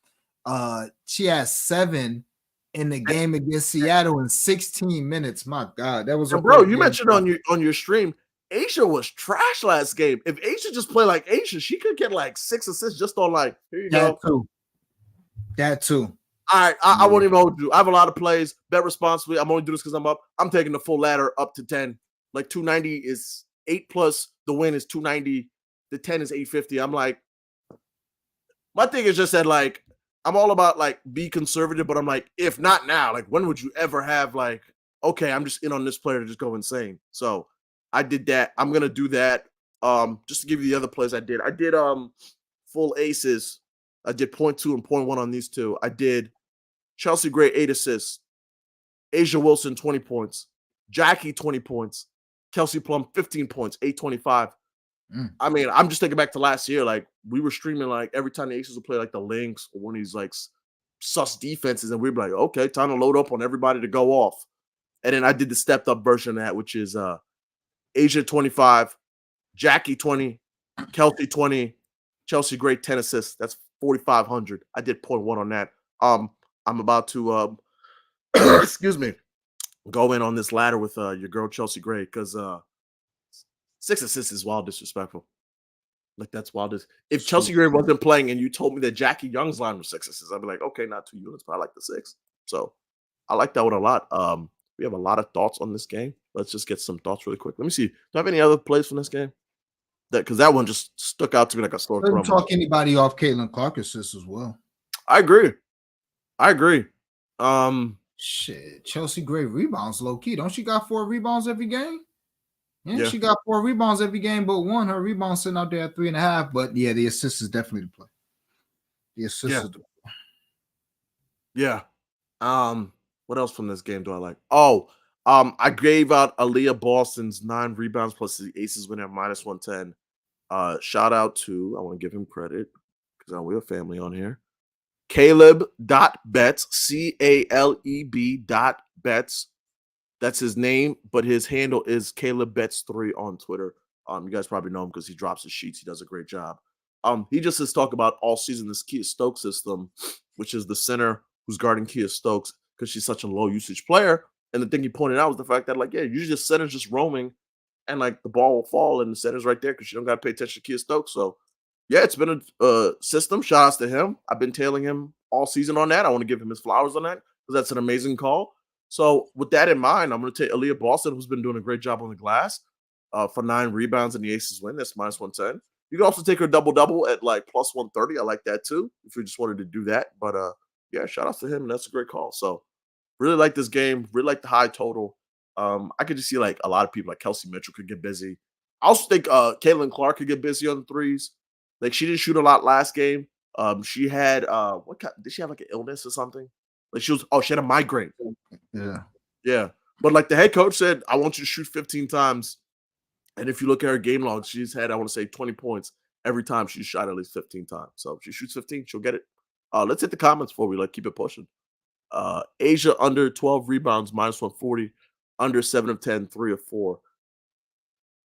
S2: She has 7 in the game against Seattle in 16 minutes. My God, that was
S1: bro. You mentioned on your stream, Aisha was trash last game. If Aisha just played like Aisha, she could get like 6 assists just on like here you go.
S2: That too.
S1: All right, I won't even hold you. I have a lot of plays. Bet responsibly. I'm only doing this because I'm up. I'm taking the full ladder up to 10. Like 290 is 8 plus the win is 290. The 10 is 850. I'm like, my thing is just that like I'm all about like be conservative, but I'm like, if not now, like when would you ever have like, okay, I'm just in on this player to just go insane. So I did that. I'm gonna do that. Just to give you the other plays I did full aces. I did 0.2 and 0.1 on these 2. I did Chelsea Gray 8 assists, Asia Wilson 20 points, Jackie 20 points, Kelsey Plum 15 points, 825. I mean, I'm just thinking back to last year. Like we were streaming like every time the Aces would play like the Lynx or one of these like sus defenses, and we'd be like, okay, time to load up on everybody to go off. And then I did the stepped up version of that, which is Asia 25, Jackie 20, Kelsey 20, Chelsea Gray 10 assists. That's 4,500. I did point one on that. I'm about to excuse me, go in on this ladder with your girl Chelsea Gray because 6 assists is wild disrespectful. Like that's wild. If
S2: So,
S1: Chelsea Gray wasn't playing and you told me that Jackie Young's line was 6 assists, I'd be like, okay, not 2 units, but I like the 6. So I like that one a lot. We have a lot of thoughts on this game. Let's just get some thoughts really quick. Let me see. Do I have any other plays from this game? That because that one just stuck out to me like a sore
S2: couldn't
S1: thumb.
S2: talk anybody off Caitlin Clark assists as well.
S1: I agree. I agree. Um,
S2: Shit, Chelsea Gray rebounds low key. Don't she got 4 rebounds every game? Yeah,
S1: yeah,
S2: she got 4 rebounds every game, but one her rebound sitting out there at 3.5. But yeah, the assist is definitely the play. The assist
S1: yeah,
S2: is the
S1: yeah. What else from this game do I like? Oh, I gave out Aaliyah Boston's 9 rebounds plus the Aces win at -110. Shout out to I want to give him credit because we're a family on here. Caleb.bets, CALEB.bets. That's his name, but his handle is Caleb Bets 3 on Twitter. You guys probably know him because he drops his sheets. He does a great job. He just has talked about all season this Kia Stokes system, which is the center who's guarding Kia Stokes because she's such a low usage player. And the thing he pointed out was the fact that, like, yeah, usually just center's just roaming and like the ball will fall and the center's right there because you don't got to pay attention to Kia Stokes. So, yeah, it's been a system. Shout outs to him. I've been tailing him all season on that. I want to give him his flowers on that because that's an amazing call. So with that in mind, I'm going to take Aaliyah Boston, who's been doing a great job on the glass, for 9 rebounds and the Aces win. That's -110. You can also take her double-double at like +130. I like that too, if you just wanted to do that. But yeah, shout out to him. That's a great call. So really like this game. Really like the high total. I could just see like a lot of people like Kelsey Mitchell could get busy. I also think Caitlin Clark could get busy on the threes. Like she didn't shoot a lot last game. She had what kind, did she have like an illness or something? Like she had a migraine.
S2: yeah.
S1: Yeah. But like the head coach said, I want you to shoot 15 times. And if you look at her game log, she's had, I want to say, 20 points every time she shot at least 15 times. So if she shoots 15, she'll get it. Let's hit the comments before we like keep it pushing. Asia under 12 rebounds, -140, under 7 of 10, 3 of 4.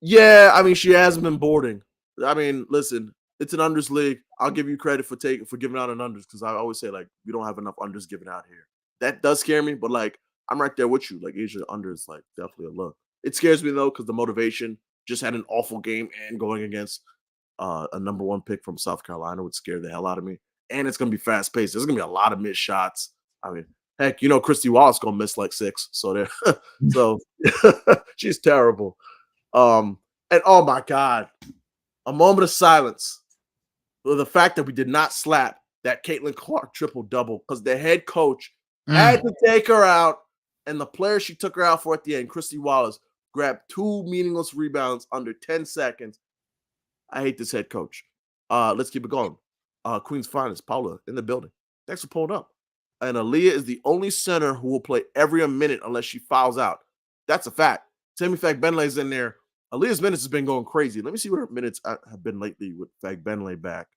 S1: Yeah, I mean, she hasn't been boarding. I mean, listen, it's an unders league. I'll give you credit for giving out an unders because I always say like we don't have enough unders given out here. That does scare me, but like I'm right there with you. Like Asia under is like definitely a look. It scares me though because the motivation just had an awful game and going against a number 1 pick from South Carolina would scare the hell out of me. And it's gonna be fast paced. There's gonna be a lot of missed shots. I mean, heck, Christy Wallace gonna miss like 6. So there, so she's terrible. And oh my God, a moment of silence for the fact that we did not slap that Caitlin Clark triple double because the head coach had to take her out, and the player she took her out for at the end, Christy Wallace, grabbed 2 meaningless rebounds under 10 seconds. I hate this head coach. Let's keep it going. Queen's finest, Paula, in the building. Thanks for pulling up. And Aaliyah is the only center who will play every minute unless she fouls out. That's a fact. Tammy Fagbenley's in there. Aaliyah's minutes has been going crazy. Let me see what her minutes have been lately with Fagbenley back.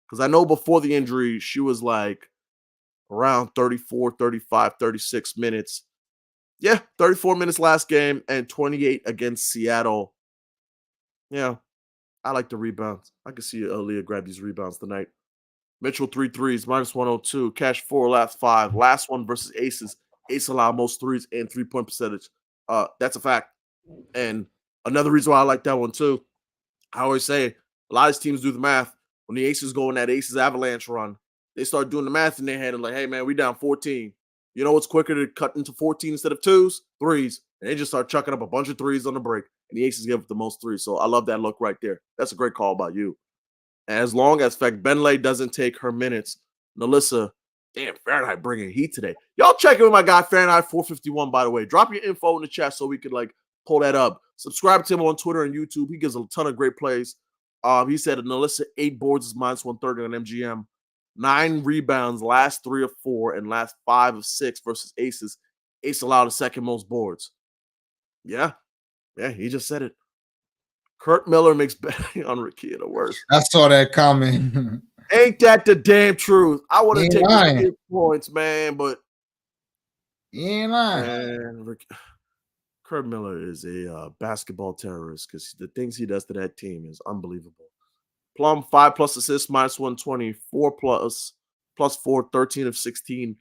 S1: Because I know before the injury, she was like around 34, 35, 36 minutes. Yeah, 34 minutes last game and 28 against Seattle. Yeah, I like the rebounds. I can see Aaliyah grab these rebounds tonight. Mitchell 3 threes, -102. Cash 4 last 5. Last one versus Aces. Ace allowed most threes and 3-point percentage. That's a fact. And another reason why I like that one too, I always say a lot of these teams do the math. When the Aces go on that Aces avalanche run, they start doing the math in their head and like, hey man, we down 14. You know what's quicker to cut into 14 instead of 2s? Threes. And they just start chucking up a bunch of threes on the break. And the Aces give up the most threes. So I love that look right there. That's a great call by you. As long as Benley doesn't take her minutes, Nalissa, damn, Fahrenheit bringing heat today. Y'all check in with my guy, Fahrenheit 451, by the way. Drop your info in the chat so we could like pull that up. Subscribe to him on Twitter and YouTube. He gives a ton of great plays. He said Nalissa 8 boards is -130 on MGM. 9 rebounds, last 3 of 4, and last 5 of 6 versus Aces. Ace allowed the second most boards. Yeah, he just said it. Kurt Miller makes betting on Rakia the worst.
S2: I saw that comment.
S1: Ain't that the damn truth? I would have taken
S2: lying.
S1: 8 points, man, but
S2: You ain't lying.
S1: man, Kurt Miller is a basketball terrorist because the things he does to that team is unbelievable. Plum 5+ assists, -120, 4+4, 13 of 16,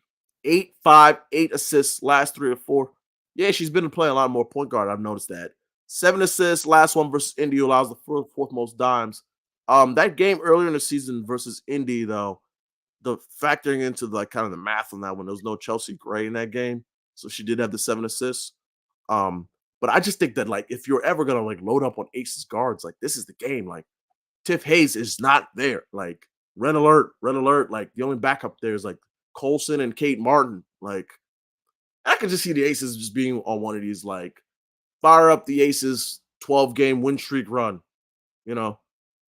S1: 8, 5, 8 assists, last 3 of 4. Yeah, she's been playing a lot more point guard. I've noticed that. 7 assists, last one versus Indy, allows the fourth most dimes. That game earlier in the season versus Indy, though, the factoring into like kind of the math on that one, there was no Chelsea Gray in that game, so she did have the 7 assists. But I just think that like if you're ever gonna like load up on Aces guards, like this is the game. Like Tiff Hayes is not there. Like red alert, red alert. Like the only backup there is like Colson and Kate Martin. Like I can just see the Aces just being on one of these like fire up the Aces 12-game win streak run. You know,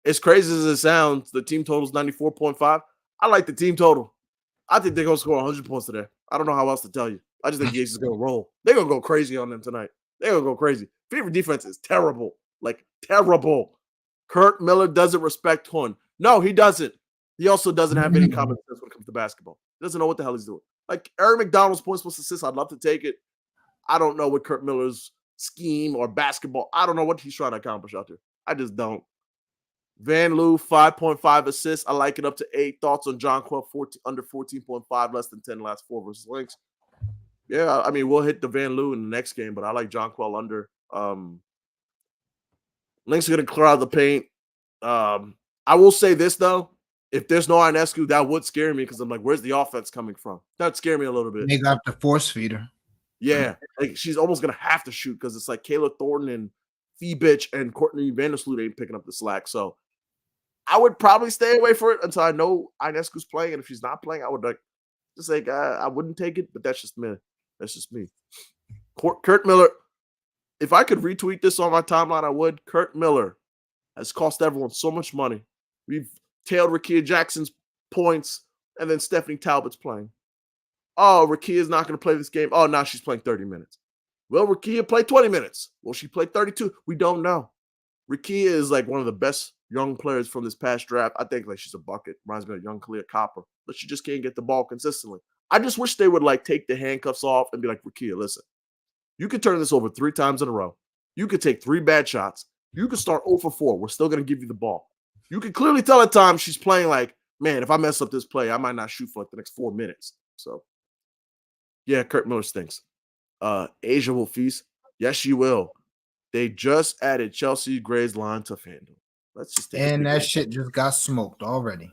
S1: as crazy as it sounds, the team total is 94.5. I like the team total. I think they're gonna score 100 points today. I don't know how else to tell you. I just think the Aces gonna roll. They're gonna go crazy on them tonight. They're gonna go crazy. Favorite defense is terrible, like terrible. Kurt Miller doesn't respect Horn. No, he doesn't. He also doesn't have any common sense when it comes to basketball. He doesn't know what the hell he's doing. Like Eric McDonald's points plus assists, I'd love to take it. I don't know what Kurt Miller's scheme or basketball. I don't know what he's trying to accomplish out there. I just don't. Van Loo, 5.5 assists. I like it up to 8. Thoughts on John Quill, under 14.5, less than 10 last 4 versus Lynx. Yeah, I mean, we'll hit the Van Loo in the next game, but I like John Quill under. Lynx are going to clear out the paint. I will say this, though. If there's no Ionescu, that would scare me because I'm like, where's the offense coming from? That'd scare me a little bit.
S2: They got the force feeder.
S1: Yeah, like she's almost going to have to shoot because it's like Kayla Thornton and Fee Bitch and Courtney Vandersloot ain't picking up the slack. So I would probably stay away for it until I know Ionescu's playing. And if she's not playing, I would like just say, I wouldn't take it, but that's just me. That's just me. Kurt Miller, if I could retweet this on my timeline, I would. Kurt Miller has cost everyone so much money. We've tailed Rakia Jackson's points, and then Stephanie Talbot's playing. Oh, Rakia's not going to play this game. Oh, now she's playing 30 minutes. Will Rakia play 20 minutes? Will she play 32? We don't know. Rakia is like one of the best young players from this past draft. I think like she's a bucket. Reminds me of young Kalia Copper, but she just can't get the ball consistently. I just wish they would like take the handcuffs off and be like, Rakia, listen, you could turn this over 3 times in a row. You could take 3 bad shots. You could start 0 for 4. We're still going to give you the ball. You can clearly tell at times she's playing like, man, if I mess up this play, I might not shoot for like the next 4 minutes. So, yeah, Kurt Miller stinks. Asia will feast. Yes, she will. They just added Chelsea Gray's line to FanDuel. Let's just take
S2: and that shit just got smoked already.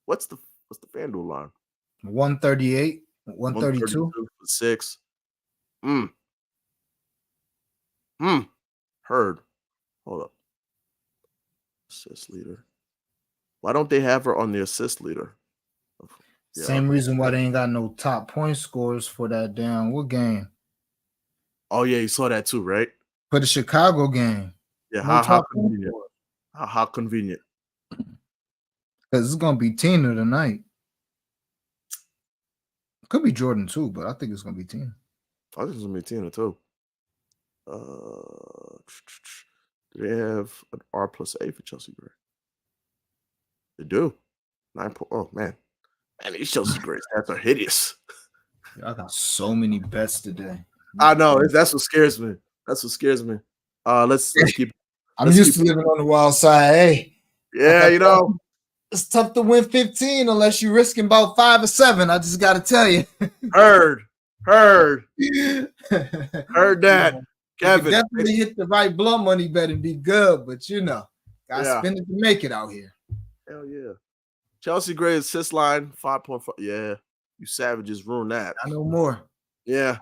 S1: What's the FanDuel line?
S2: 138, 132
S1: for 6. Heard. Hold up. Assist leader. Why don't they have her on the assist leader?
S2: Yeah. Same reason why they ain't got no top point scores for that damn what game?
S1: Oh yeah, you saw that too, right?
S2: For the Chicago game.
S1: Yeah, no how convenient. How convenient.
S2: Because it's gonna be Tina tonight. Could be Jordan too, but I think it's gonna be Tina.
S1: I think it's gonna be Tina too. Do they have an R+A for Chelsea Gray? They do. 9. Oh man, these Chelsea Gray stats are hideous.
S2: I got so many bets today.
S1: I know that's what scares me. That's what scares me. Let's keep.
S2: I'm used to living on the wild side. Hey,
S1: yeah, you know,
S2: it's tough to win 15 unless you're risking about 5 or 7. I just got to tell you.
S1: Heard that. Kevin,
S2: definitely hit the right blood money bet and be good, but you know, gotta spend it to make it out here.
S1: Hell yeah. Chelsea Gray assist line 5.5. Yeah, you savages ruined that.
S2: I know more.
S1: Yeah.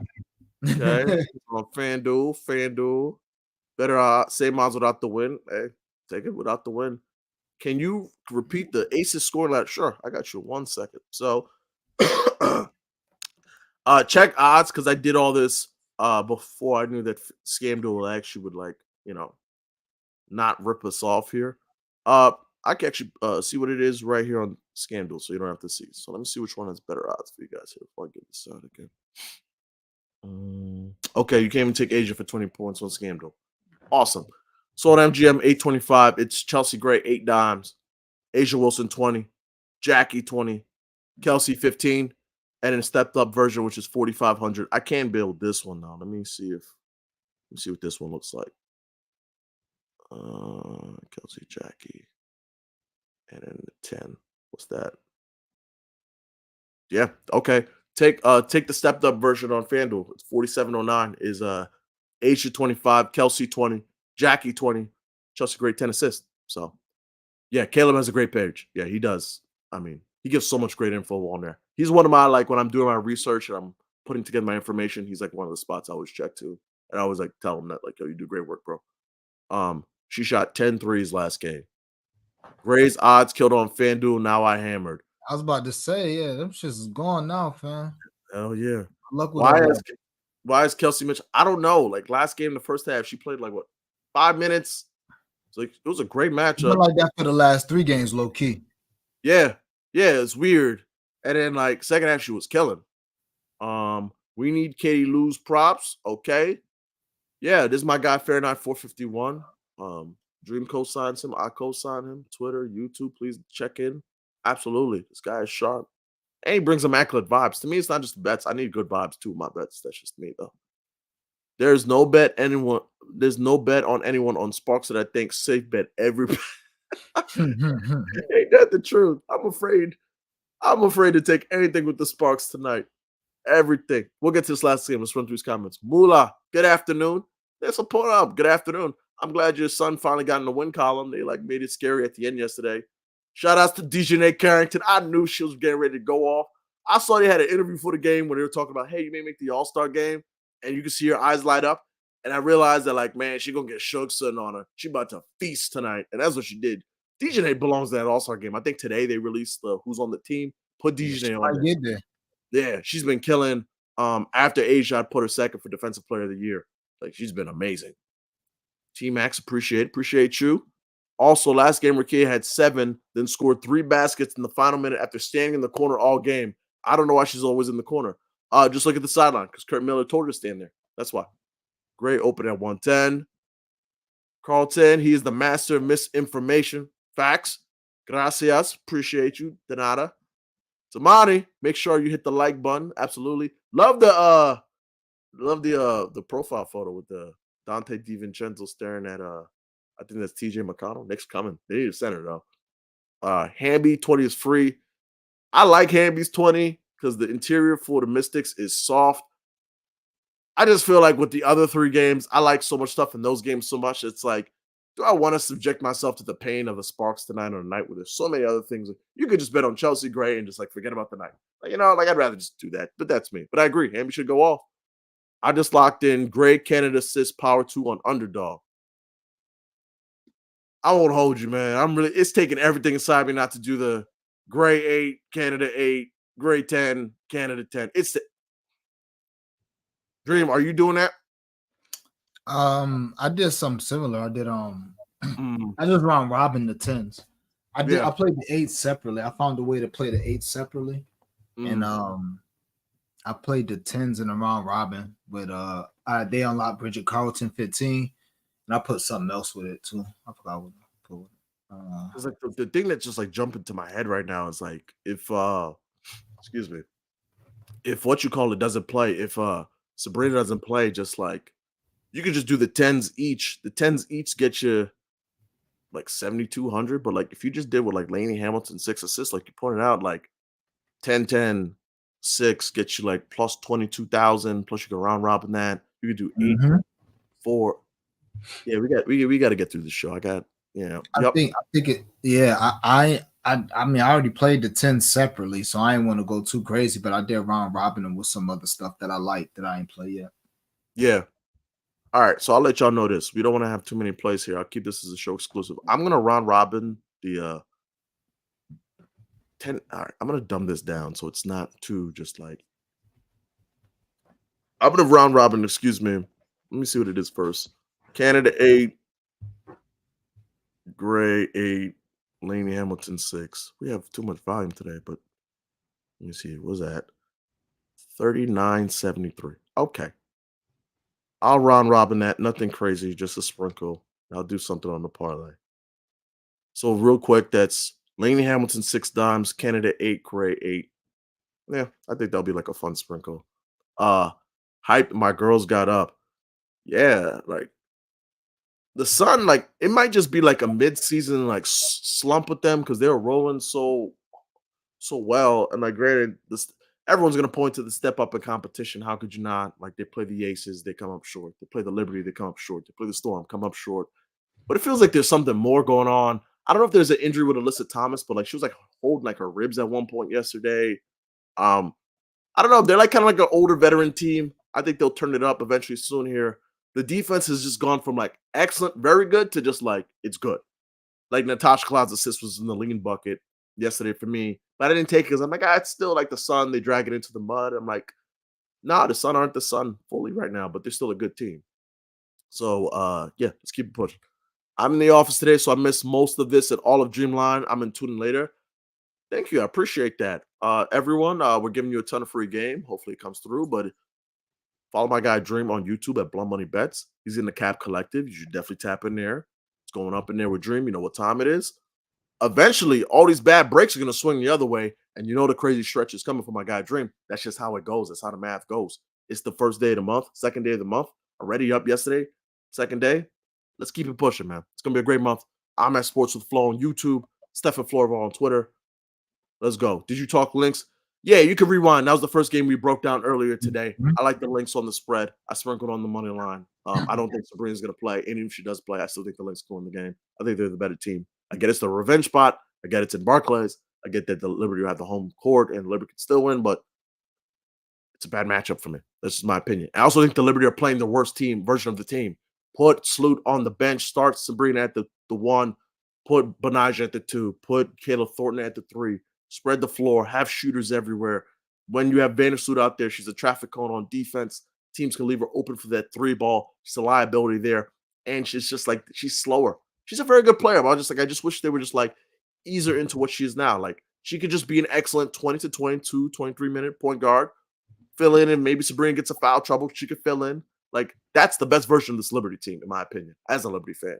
S1: Okay. On FanDuel. Better same odds without the win. Hey, take it without the win. Can you repeat the Aces score line? Sure, I got you 1 second. So check odds because I did all this before I knew that ScamDuel actually would like, not rip us off here. I can actually see what it is right here on ScamDuel, so you don't have to see. So let me see which one has better odds for you guys here before I get this out again. Okay, you can't even take Asia for 20 points on ScamDuel. Awesome. So on MGM 825, it's Chelsea Gray 8 dimes, Asia Wilson 20, Jackie 20, Kelsey 15, and then stepped up version which is 4,500. I can build this one now. Let me see what this one looks like. Kelsey, Jackie. And then the 10. What's that? Yeah. Okay. Take the stepped up version on FanDuel. It's 4709 is Asia 25, Kelsey 20, Jackie 20, Chelsea Gray 10 assists. So yeah, Caleb has a great page. Yeah, he does. I mean, he gives so much great info on there. He's one of my like when I'm doing my research and I'm putting together my information, he's like one of the spots I always check to. And I always like tell him that, like, yo, you do great work, bro. She shot 10 threes last game. Gray's odds killed on FanDuel. Now I hammered.
S2: I was about to say, yeah, them shits is gone now, fam.
S1: Hell yeah.
S2: Good luck with
S1: Why
S2: all
S1: is
S2: that.
S1: why is Kelsey Mitchell? I don't know. Like last game, the first half, she played like what 5 minutes. It's like it was a great
S2: It's been
S1: matchup.
S2: like that for the last 3 games, low key.
S1: Yeah, yeah, it's weird. And then like second half, she was killing. We need Katie Lou's props. Okay. Yeah, this is my guy Fahrenheit 451. Dream co-signs him. I co-sign him. Twitter, YouTube, please check in. Absolutely. This guy is sharp. And he brings immaculate vibes. To me, it's not just bets. I need good vibes too. My bets. That's just me though. There's no bet anyone. There's no bet on anyone on Sparks that I think safe bet every. Ain't that the truth? I'm afraid. I'm afraid to take anything with the Sparks tonight. Everything. We'll get to this last game. Let's run through his comments. Mula, good afternoon. There's a pull up. Good afternoon. I'm glad your son finally got in the win column. They like made it scary at the end yesterday. Shout outs to Dejanay Carrington. I knew she was getting ready to go off. I saw they had an interview for the game where they were talking about, hey, you may make the All-Star game. And you can see her eyes light up. And I realized that, like, man, she gonna get Suge sitting on her. She about to feast tonight. And that's what she did. Dejanay belongs to that All-Star game. I think today they released the who's on the team. Put
S2: Yeah, she
S1: Dejanay on
S2: might
S1: there.
S2: get there.
S1: Yeah, she's been killing. After Asia, I put her second for Defensive Player of the Year. Like she's been amazing. T Max, appreciate you. Also, last game, Rakia had 7, then scored 3 baskets in the final minute after standing in the corner all game. I don't know why she's always in the corner. Just look at the sideline because Kurt Miller told her to stand there. That's why. Great open at 110. Carlton, he is the master of misinformation. Facts. Gracias. Appreciate you. Denada. Tamani, make sure you hit the like button. Absolutely. Love the profile photo with the Dante DiVincenzo staring at I think that's TJ McConnell. Next coming. They need a center though. Hamby 20 is free. I like Hamby's 20 because the interior for the Mystics is soft. I just feel like with the other 3 games, I like so much stuff in those games so much. It's like, do I want to subject myself to the pain of the Sparks tonight on a night where there's so many other things? You could just bet on Chelsea Gray and just like forget about the night. Like, like I'd rather just do that. But that's me. But I agree. Hamby should go off. I just locked in Gray Canada assist power 2 on underdog. I won't hold you, man. It's taking everything inside me not to do the Gray 8, Canada 8, Gray 10, Canada 10. It's the Dream. Are you doing that?
S2: I did something similar. I did
S1: Mm,
S2: I just round robin the 10s. I
S1: yeah.
S2: played the 8 separately. I found a way to play the 8 separately. And I played the 10s in a round robin with they unlocked Bridget Carlton 15, and I put something else with it too. I forgot what I put with it.
S1: It's like the thing that just like jumped into my head right now is like if excuse me, if what you call it doesn't play, if Sabrina doesn't play, just like you could just do the 10s each. The 10s each get you like 7,200. But like if you just did with like Lainey Hamilton 6 assists, like you pointed out, like 10, 10, 6 gets you like plus 22,000. Plus you can round robin that. You could do 8, 4. Yeah, we got to get through the show. I got
S2: I
S1: yep.
S2: think it. Yeah, I mean I already played the 10 separately, so I didn't want to go too crazy. But I did round robin them with some other stuff that I like that I ain't play yet.
S1: Yeah. All right, so I'll let y'all know this. We don't want to have too many plays here. I'll keep this as a show exclusive. I'm gonna round robin the 10. All right, I'm gonna dumb this down so it's not too just like I'm gonna round robin, excuse me. Let me see what it is first. Canada 8, Gray 8, Laney Hamilton 6. We have too much volume today, but let me see. What was that? 39.73. Okay. I'll round robin that. Nothing crazy, just a sprinkle. I'll do something on the parlay. So real quick, that's Laney Hamilton 6 dimes, Canada 8, Gray 8. Yeah, I think that'll be like a fun sprinkle. Hype, my girls got up. Yeah, like The Sun, like, it might just be like a mid-season like slump with them because they're rolling so well. And like, granted, this everyone's gonna point to the step up in competition. How could you not? Like, they play the Aces, they come up short. They play the Liberty, they come up short. They play the Storm, come up short. But it feels like there's something more going on. I don't know if there's an injury with Alyssa Thomas, but like she was like holding like her ribs at one point yesterday. Um, I don't know. They're like kind of like an older veteran team. I think they'll turn it up eventually soon here. The defense has just gone from like excellent, very good to just like it's good. Like Natasha Cloud's assist was in the lean bucket yesterday for me, but I didn't take it because I'm like, it's still like the Sun. They drag it into the mud. I'm like, nah, the Sun aren't the Sun fully right now, but they're still a good team. So yeah, let's keep it pushing. I'm in the office today, so I missed most of this and all of Dreamline. I'm in tuning later. Thank you. I appreciate that. Everyone, we're giving you a ton of free game. Hopefully it comes through, but follow my guy Dream on YouTube at Blunt Money Bets. He's in the Cap Collective. You should definitely tap in there. It's going up in there with Dream. You know what time it is. Eventually, all these bad breaks are going to swing the other way, and you know the crazy stretch is coming for my guy Dream. That's just how it goes. That's how the math goes. It's the first day of the month, second day of the month. Already up yesterday, second day. Let's keep it pushing, man. It's going to be a great month. I'm at Sports with Flo on YouTube, Stefan Florival on Twitter. Let's go. Did you talk links? Yeah, you can rewind. That was the first game we broke down earlier today. I like the links on the spread. I sprinkled on the money line. I don't think Sabrina's going to play. And even if she does play, I still think the Lynx go in the game. I think they're the better team. I get it's the revenge spot. I get it's in Barclays. I get that the Liberty will have the home court and Liberty can still win, but it's a bad matchup for me. This is my opinion. I also think the Liberty are playing the worst team version of the team. Put Sloot on the bench, start Sabrina at the one, put Benaja at the two, put Kayla Thornton at the three, spread the floor, have shooters everywhere. When you have Vandersloot out there, she's a traffic cone on defense. Teams can leave her open for that three ball. She's a liability there. And she's just like, she's slower. She's a very good player. But I just wish they were just like ease her into what she is now. Like she could just be an excellent 20 to 22, 23 minute point guard, fill in, and maybe Sabrina gets a foul trouble. She could fill in. Like that's the best version of this Liberty team, in my opinion, as a Liberty fan.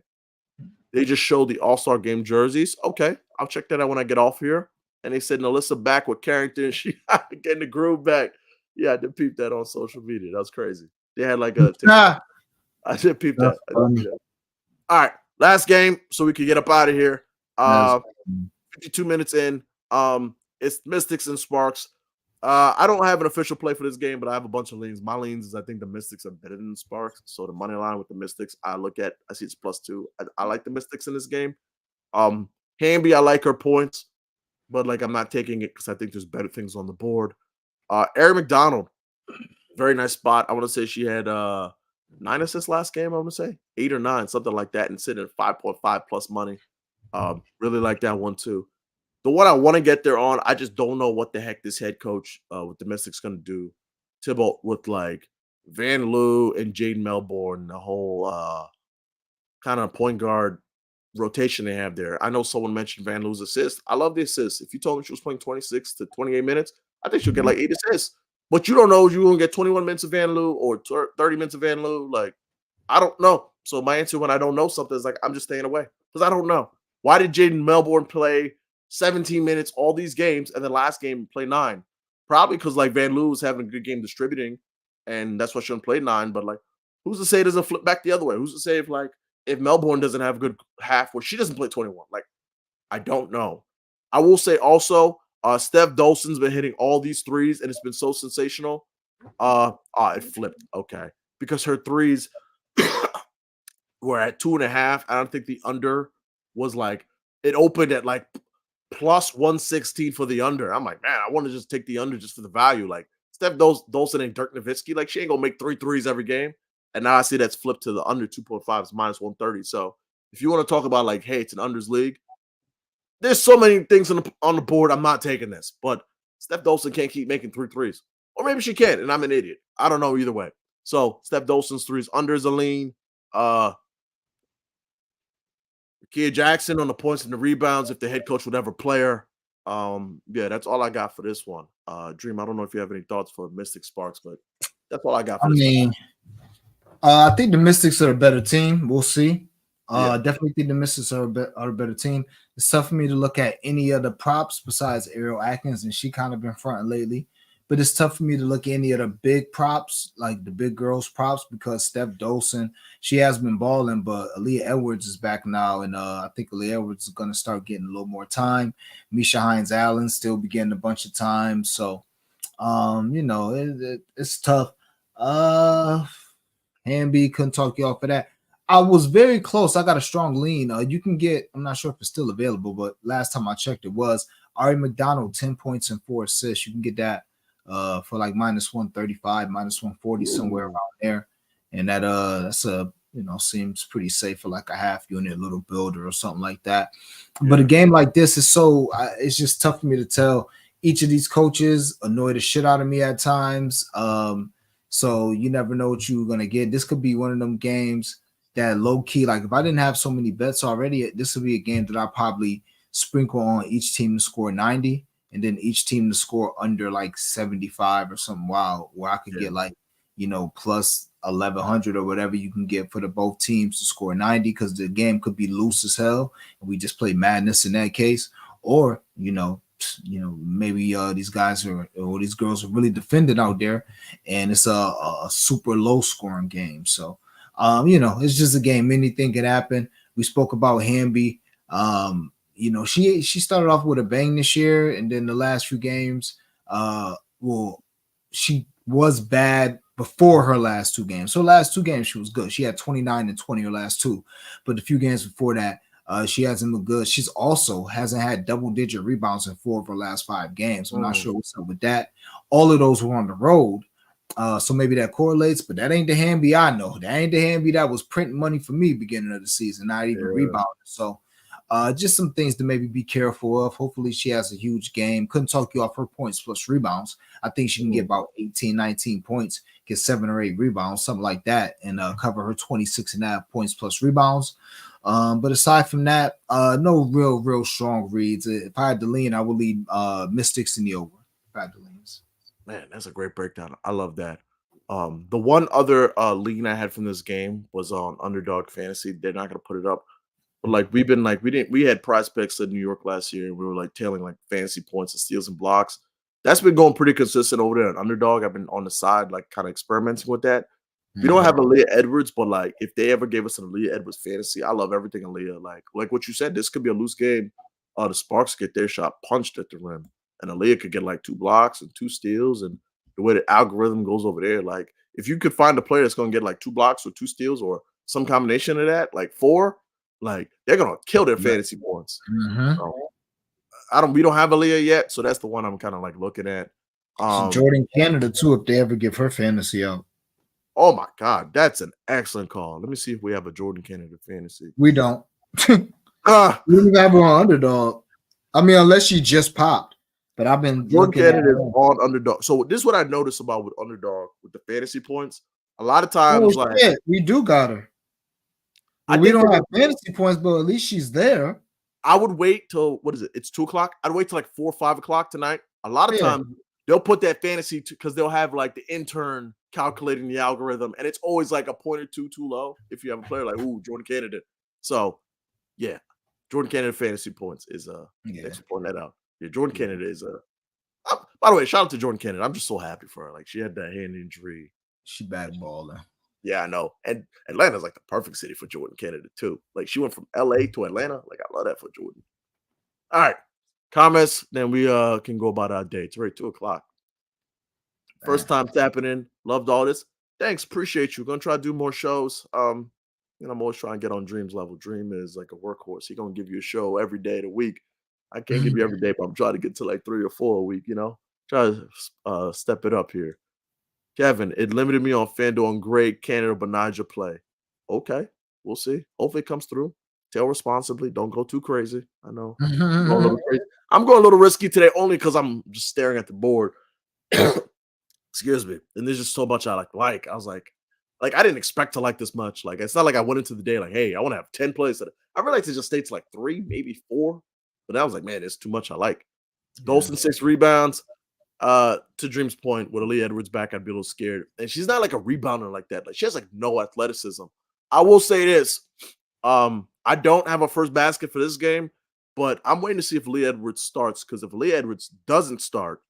S1: They just showed the All-Star game jerseys. Okay, I'll check that out when I get off here. And they said Alyssa back with Carrington. She getting the groove back. Yeah, I did peep that on social media. That was crazy. They had like a TikTok. I did peep that. All right, last game, so we can get up out of here. 52 minutes in. It's Mystics and Sparks. I don't have an official play for this game, but I have a bunch of leans. My leans is I think the Mystics are better than the Sparks. So the money line with the Mystics, I see it's +2. I like the Mystics in this game. Hamby, I like her points, but like I'm not taking it because I think there's better things on the board. Erin McDonald, very nice spot. I want to say she had 9 assists last game. I want to say 8 or 9, something like that, and sitting at 5.5 plus money. Really like that one too. The one I want to get there on, I just don't know what the heck this head coach with the Mystics going to do. Thibault with like Van Loo and Jade Melbourne, the whole kind of point guard rotation they have there. I know someone mentioned Van Loo's assist. I love the assist. If you told me she was playing 26 to 28 minutes, I think she'll get like 8 assists. But you don't know if you're going to get 21 minutes of Van Loo or 30 minutes of Van Loo. Like, I don't know. So my answer when I don't know something is like, I'm just staying away because I don't know. Why did Jaden Melbourne play 17 minutes all these games and then last game play 9? Probably because like Van Loo was having a good game distributing and that's why she didn't play 9. But like, who's to say it doesn't flip back the other way? Who's to say if Melbourne doesn't have a good half where she doesn't play 21? Like, I don't know. I will say also, Steph Dolson's been hitting all these threes and it's been so sensational. It flipped. Okay. Because her threes were at 2.5. I don't think the under was like, it opened at like plus 116 for the under. I'm like, man, I want to just take the under just for the value. Like, Steph Dolson and Dirk Nowitzki, like, she ain't going to make 3 threes every game. And now I see that's flipped to the under 2.5 is minus 130. So if you want to talk about like, hey, it's an unders league, there's so many things on the board. I'm not taking this. But Steph Dolson can't keep making 3 threes. Or maybe she can, and I'm an idiot. I don't know either way. So Steph Dolson's threes under is a lean. Kia Jackson on the points and the rebounds if the head coach would ever play her. Yeah, that's all I got for this one. Dream, I don't know if you have any thoughts for Mystic Sparks, but that's all I got for this one.
S2: I think the Mystics are a better team. We'll see. Definitely think the Mystics are a better team. It's tough for me to look at any other props besides Ariel Atkins, and she kind of been fronting lately. but it's tough for me to look at any of the big props, like the big girls props, because Steph Dolson, she has been balling, but Aaliyah Edwards is back now, and I think Aaliyah Edwards is going to start getting a little more time. Misha Hines Allen still be getting a bunch of time, so it's tough. Uh, Hamby couldn't talk you off of that. I was very close. I got a strong lean. You can get, I'm not sure if it's still available, but last time I checked, it was Ari McDonald, 10 points and 4 assists. You can get that for like minus 135, minus 140, somewhere
S1: Ooh,
S2: around there. And that's a, seems pretty safe for like a half unit little builder or something like that. But a
S1: yeah,
S2: game like this is it's just tough for me to tell. Each of these coaches annoy the shit out of me at times. So you never know what you're gonna get. This could be one of them games that low key, like if I didn't have so many bets already, this would be a game that I probably sprinkle on each team to score 90 and then each team to score under like 75 or something wild, where I could
S1: yeah,
S2: get like, plus 1100 or whatever you can get for the both teams to score 90, because the game could be loose as hell and we just play madness in that case. Or, maybe these guys or these girls are really defended out there and it's a super low scoring game. So it's just a game. Anything can happen. We spoke about Hamby. She started off with a bang this year, and then the last few games, she was bad before her last two games. So last two games she was good. She had 29 and 20 her last two, but the few games before that, she hasn't looked good. She's also hasn't had double-digit rebounds in 4 of her last 5 games. I'm not
S1: mm,
S2: sure what's up with that. All of those were on the road. So maybe that correlates, but that ain't the Hamby I know. That ain't the Hamby that was printing money for me beginning of the season, not even
S1: yeah.
S2: rebounding. So just some things to maybe be careful of. Hopefully she has a huge game. Couldn't talk you off her points plus rebounds. I think she can get
S1: Mm.
S2: about 18, 19 points, get 7 or 8 rebounds, something like that, and cover her 26.5 points plus rebounds. But aside from that, no real strong reads. If I had to lean, I would lead Mystics in the over. If I had to lean.
S1: Man, that's a great breakdown. I love that. The one other lean I had from this game was on underdog fantasy. They're not gonna put it up. But like we've been like we had prize picks in New York last year, and we were like tailing like fantasy points and steals and blocks. That's been going pretty consistent over there at underdog. I've been on the side, like kind of experimenting with that. We don't have
S2: Mhm.
S1: Aaliyah Edwards, but like if they ever gave us an Aaliyah Edwards fantasy, I love everything Aaliyah. Like what you said, this could be a loose game. The Sparks get their shot punched at the rim, and Aaliyah could get like 2 blocks and 2 steals, and the way the algorithm goes over there, like if you could find a player that's gonna get like 2 blocks or 2 steals or some combination of that, like four, like they're gonna kill their
S2: Right.
S1: fantasy points.
S2: Mhm.
S1: So we don't have Aaliyah yet, so that's the one I'm kind of like looking at.
S2: So
S1: Um,
S2: Jordan Canada too, if they ever give her fantasy out.
S1: oh my god, that's an excellent call. Let me see if we have a Jordan Kennedy fantasy.
S2: We don't. We
S1: Ah,
S2: don't even have her on underdog. I mean, unless she just popped. But I've been
S1: Jordan
S2: looking at
S1: Kennedy is
S2: her.
S1: on underdog. So this is what I noticed about with underdog with the fantasy points. A lot of
S2: Oh
S1: times, like
S2: shit, we do got her.
S1: I
S2: Well, we
S1: think
S2: don't
S1: for
S2: have
S1: the
S2: fantasy points, but at least she's there.
S1: I would wait till what is it? It's 2 o'clock. I'd wait till like 4 or 5 o'clock tonight. A lot of
S2: Yeah.
S1: times they'll put that fantasy because they'll have like the intern calculating the algorithm, and it's always like a point or two too low if you have a player like Jordan Kennedy. So yeah, Jordan Kennedy fantasy points is thanks
S2: Yeah.
S1: for pointing that out. Yeah, Jordan
S2: Yeah.
S1: Kennedy is by the way, shout out to Jordan Kennedy. I'm just so happy for her. Like she had that hand injury.
S2: She bad balling.
S1: Yeah, I know. And Atlanta's like the perfect city for Jordan Kennedy too. Like she went from LA to Atlanta. Like I love that for Jordan. All right. Comments, then we can go about our day. It's already 2 o'clock. First
S2: Man.
S1: time tapping in. Loved all this. Thanks. Appreciate you. Gonna try to do more shows. I'm always trying to get on Dream's level. Dream is like a workhorse. He gonna give you a show every day of the week. I can't give you every day, but I'm trying to get to like 3 or 4 a week. Try to step it up here. Kevin, it limited me on FanDuel on great Canada Benaja play. Okay, we'll see. Hopefully it comes through. Tell responsibly. Don't go too crazy. I know. I'm going a little crazy. I'm going a little risky today only because I'm just staring at the board. Excuse me. And there's just so much I like. I was like, I didn't expect to like this much. Like, it's not like I went into the day like, hey, I want to have 10 plays. I realized it just states like 3, maybe 4. But I was like, man, it's too much I like.
S2: Yeah.
S1: Golson 6 rebounds. To Dream's point, with Aaliyah Edwards back, I'd be a little scared. And she's not like a rebounder like that. Like she has like no athleticism. I will say this. I don't have a first basket for this game, but I'm waiting to see if Aaliyah Edwards starts. Because if Aaliyah Edwards doesn't start,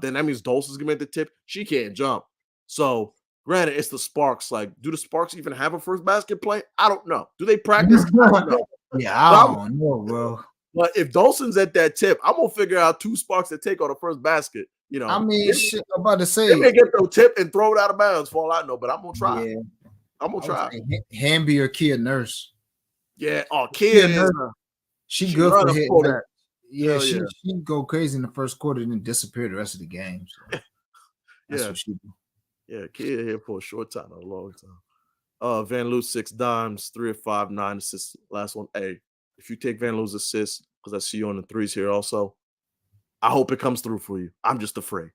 S1: then that means Dulce's gonna make the tip. She can't jump. So granted, it's the Sparks. Like, do the Sparks even have a first basket play? I don't know. Do they practice? I don't know.
S2: Yeah, I don't know, bro.
S1: But if Dawson's at that tip, I'm gonna figure out 2 Sparks to take on the first basket.
S2: I mean, shit, I'm about to say
S1: they may get the tip and throw it out of bounds for all I know, but I'm gonna try.
S2: Yeah,
S1: I'm gonna try.
S2: Hamby or Kia Nurse.
S1: Yeah, Kia is
S2: she good for hitting
S1: that.
S2: Yeah, she go crazy in the first quarter and then disappear the rest of the game. So that's what she do.
S1: Yeah, Kia here for a short time, not a long time. Van Loo 6 dimes, 3 of 5, 9 assists. Last one. Hey, if you take Van Loo's assist, because I see you on the threes here also, I hope it comes through for you. I'm just afraid.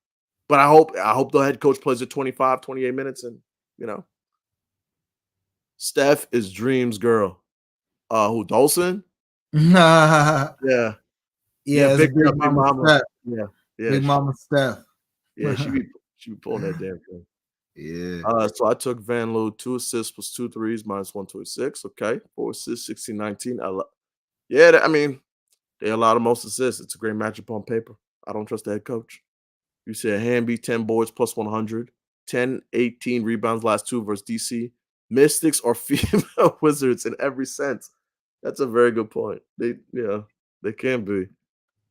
S1: But I hope the head coach plays it 25, 28 minutes and, Steph is Dream's girl. Who, Dolson?
S2: Yeah.
S1: Yeah,
S2: big mama.
S1: Yeah.
S2: Big mama Steph.
S1: Yeah, she be pulling that damn thing.
S2: Yeah.
S1: So I took Van Loo, 2 assists plus 2 threes, minus 126. Okay. 4 assists, 16-19. They allow the most assists. It's a great matchup on paper. I don't trust the head coach. You said Hamby, 10 boards plus 100, 10, 18 rebounds last 2 versus DC. Mystics or female Wizards in every sense. That's a very good point. They can be.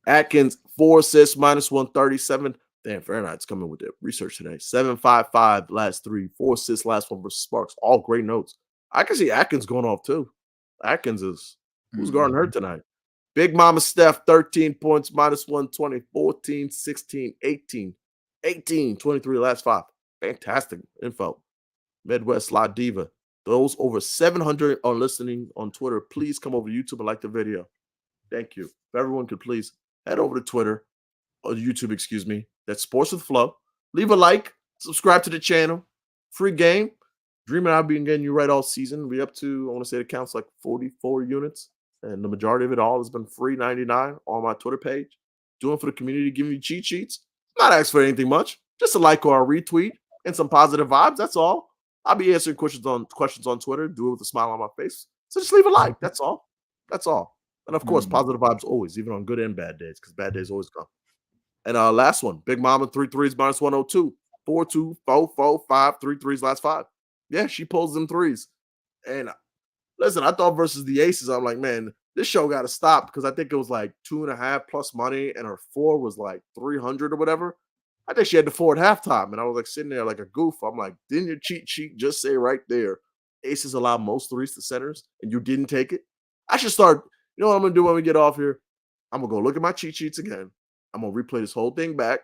S1: Atkins, 4 assists, minus 137. Damn, Fahrenheit's coming with their research today. 7.55 last 3, 4 assists last 1 versus Sparks. All great notes. I can see Atkins going off too. Atkins is who's guarding her tonight. Big Mama Steph, 13 points, minus 120, 14, 16, 18, 23 last 5. Fantastic info. Midwest La Diva. Those over 700 are listening on Twitter. Please come over to YouTube and like the video. Thank you. If everyone could please head over to Twitter or YouTube, excuse me. That's Sports with Flow. Leave a like, subscribe to the channel. Free game. Dream and I've been getting you right all season. We up to, I want to say it counts like 44 units. And the majority of it all has been free 99 on my Twitter page. Doing for the community, giving you cheat sheets. Not asking for anything much. Just a like or a retweet and some positive vibes. That's all. I'll be answering questions on Twitter. Do it with a smile on my face. So just leave a like. That's all. That's all. And of course, positive vibes always, even on good and bad days, because bad days always come. And last one, Big Mama, 3 threes, minus 102. 4, 2, 4, 4, 5, 3 threes, last 5. Yeah, she pulls them threes. And listen, I thought versus the Aces, I'm like, man, this show got to stop because I think it was like 2.5 plus money and her 4 was like 300 or whatever. I think she had the 4 at halftime. And I was like sitting there like a goof. I'm like, didn't your cheat sheet just say right there, Aces allow most threes to centers and you didn't take it? I should start, you know what I'm going to do when we get off here? I'm going to go look at my cheat sheets again. I'm going to replay this whole thing back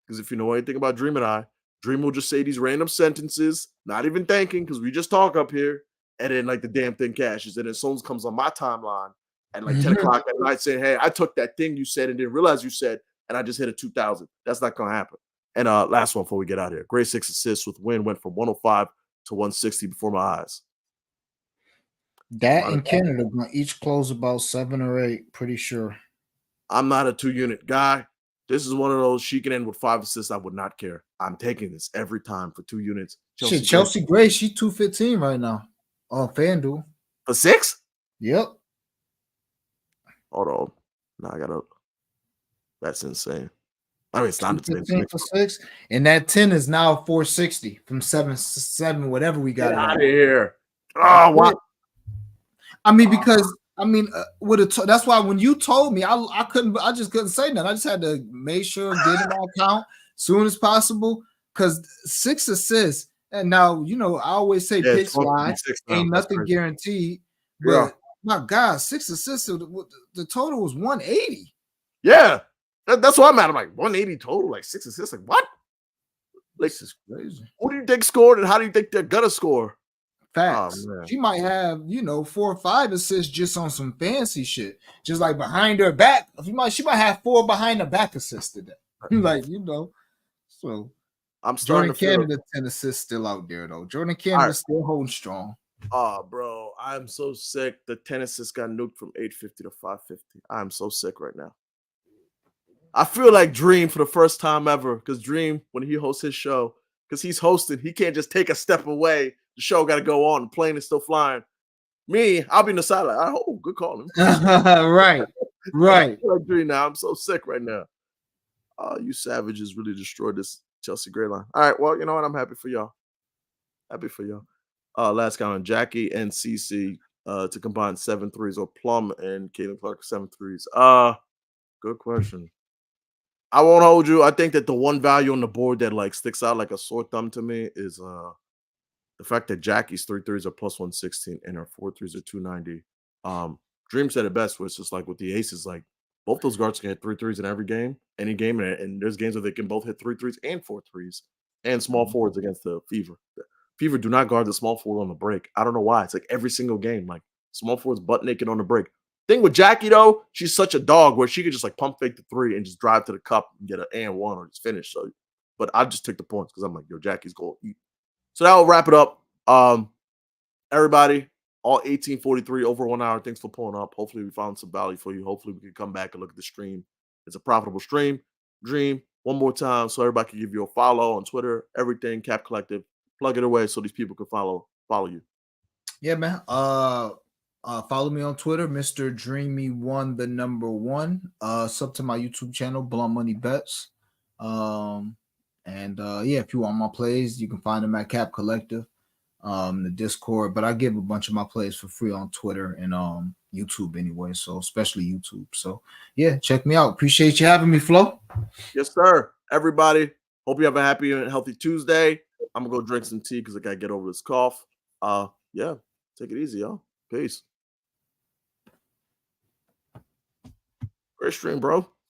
S1: because if you know anything about Dream and I, Dream will just say these random sentences, not even thinking because we just talk up here. And then like the damn thing cashes. And then someone comes on my timeline at like 10 o'clock at night saying, hey, I took that thing you said and didn't realize you said, and I just hit a 2,000. That's not going to happen. And last one before we get out of here. Grade 6 assists with win went from 105 to 160 before my eyes.
S2: That and Canada going to each close about 7 or 8, pretty sure.
S1: I'm not a 2-unit guy. This is one of those she can end with 5 assists. I would not care. I'm taking this every time for 2 units.
S2: Chelsea Gray, she's 215 right now on FanDuel.
S1: For 6?
S2: Yep.
S1: Hold on. No, I gotta. That's insane. I mean, it's not
S2: insane. For 6, and that 10 is now 460 from 7, whatever we got.
S1: Get out of here. Oh, what?
S2: I mean, because that's why when you told me, I just couldn't say nothing. I just had to make sure get in my account as soon as possible because 6 assists. And now, I always say pitch slide, ain't nothing guaranteed. But my God, 6 assists, the total was 180.
S1: Yeah, that's what I'm at. I'm like 180 total, like 6 assists. Like what? Like,
S2: this is crazy.
S1: Who do you think scored, and how do you think they're gonna score?
S2: Facts. She might have, 4 or 5 assists just on some fancy shit, just like behind her back. She might have 4 behind her back assists today. So.
S1: I'm starting
S2: Jordan Canada 10 assists still out there though. Jordan Canada still holding strong.
S1: Oh, bro, I'm so sick. The 10 assists got nuked from 850 to 550. I'm so sick right now. I feel like Dream for the first time ever because Dream, when he hosts his show, because he's hosting, he can't just take a step away. The show got to go on. The plane is still flying. Me, I'll be in the sideline. Oh, good call.
S2: Right.
S1: Like Dream now. I'm so sick right now. You savages really destroyed this Chelsea Gray line. All right, well, you know what? I'm happy for y'all. Happy for y'all. Last comment, Jackie and CC to combine 7 threes, or Plum and Caitlin Clark 7 threes. Good question. I won't hold you. I think that the one value on the board that like sticks out like a sore thumb to me is the fact that Jackie's 3 threes are plus 116 and her 4 threes are 290. Dream said it best, where it's just like with the aces, like both those guards can hit 3 threes in every game, any game, and there's games where they can both hit 3 threes and 4 threes, and small forwards against the Fever. The Fever do not guard the small forward on the break. I don't know why. It's like every single game, like small forwards butt naked on the break. Thing with Jackie though, she's such a dog where she could just like pump fake the 3 and just drive to the cup and get an and one or just finish. So, but I just took the points because I'm like, yo, Jackie's goal. So that will wrap it up. Everybody, all 1843 over 1 hour. Thanks for pulling up. Hopefully, we found some value for you. Hopefully, we can come back and look at the stream. It's a profitable stream. Dream one more time so everybody can give you a follow on Twitter. Everything Cap Collective. Plug it away so these people can follow you.
S2: Yeah, man. Follow me on Twitter, Mr. Dreamy1, the number 1. Sub to my YouTube channel, Blunt Money Bets. Yeah, if you want my plays, you can find them at Cap Collective, the Discord. But I give a bunch of my plays for free on Twitter and YouTube anyway, so especially YouTube. So yeah, check me out. Appreciate you having me, Flo.
S1: Yes, sir. Everybody, hope you have a happy and healthy Tuesday. I'm gonna go drink some tea because I gotta get over this cough. Yeah, take it easy, y'all. Peace. Great stream, bro.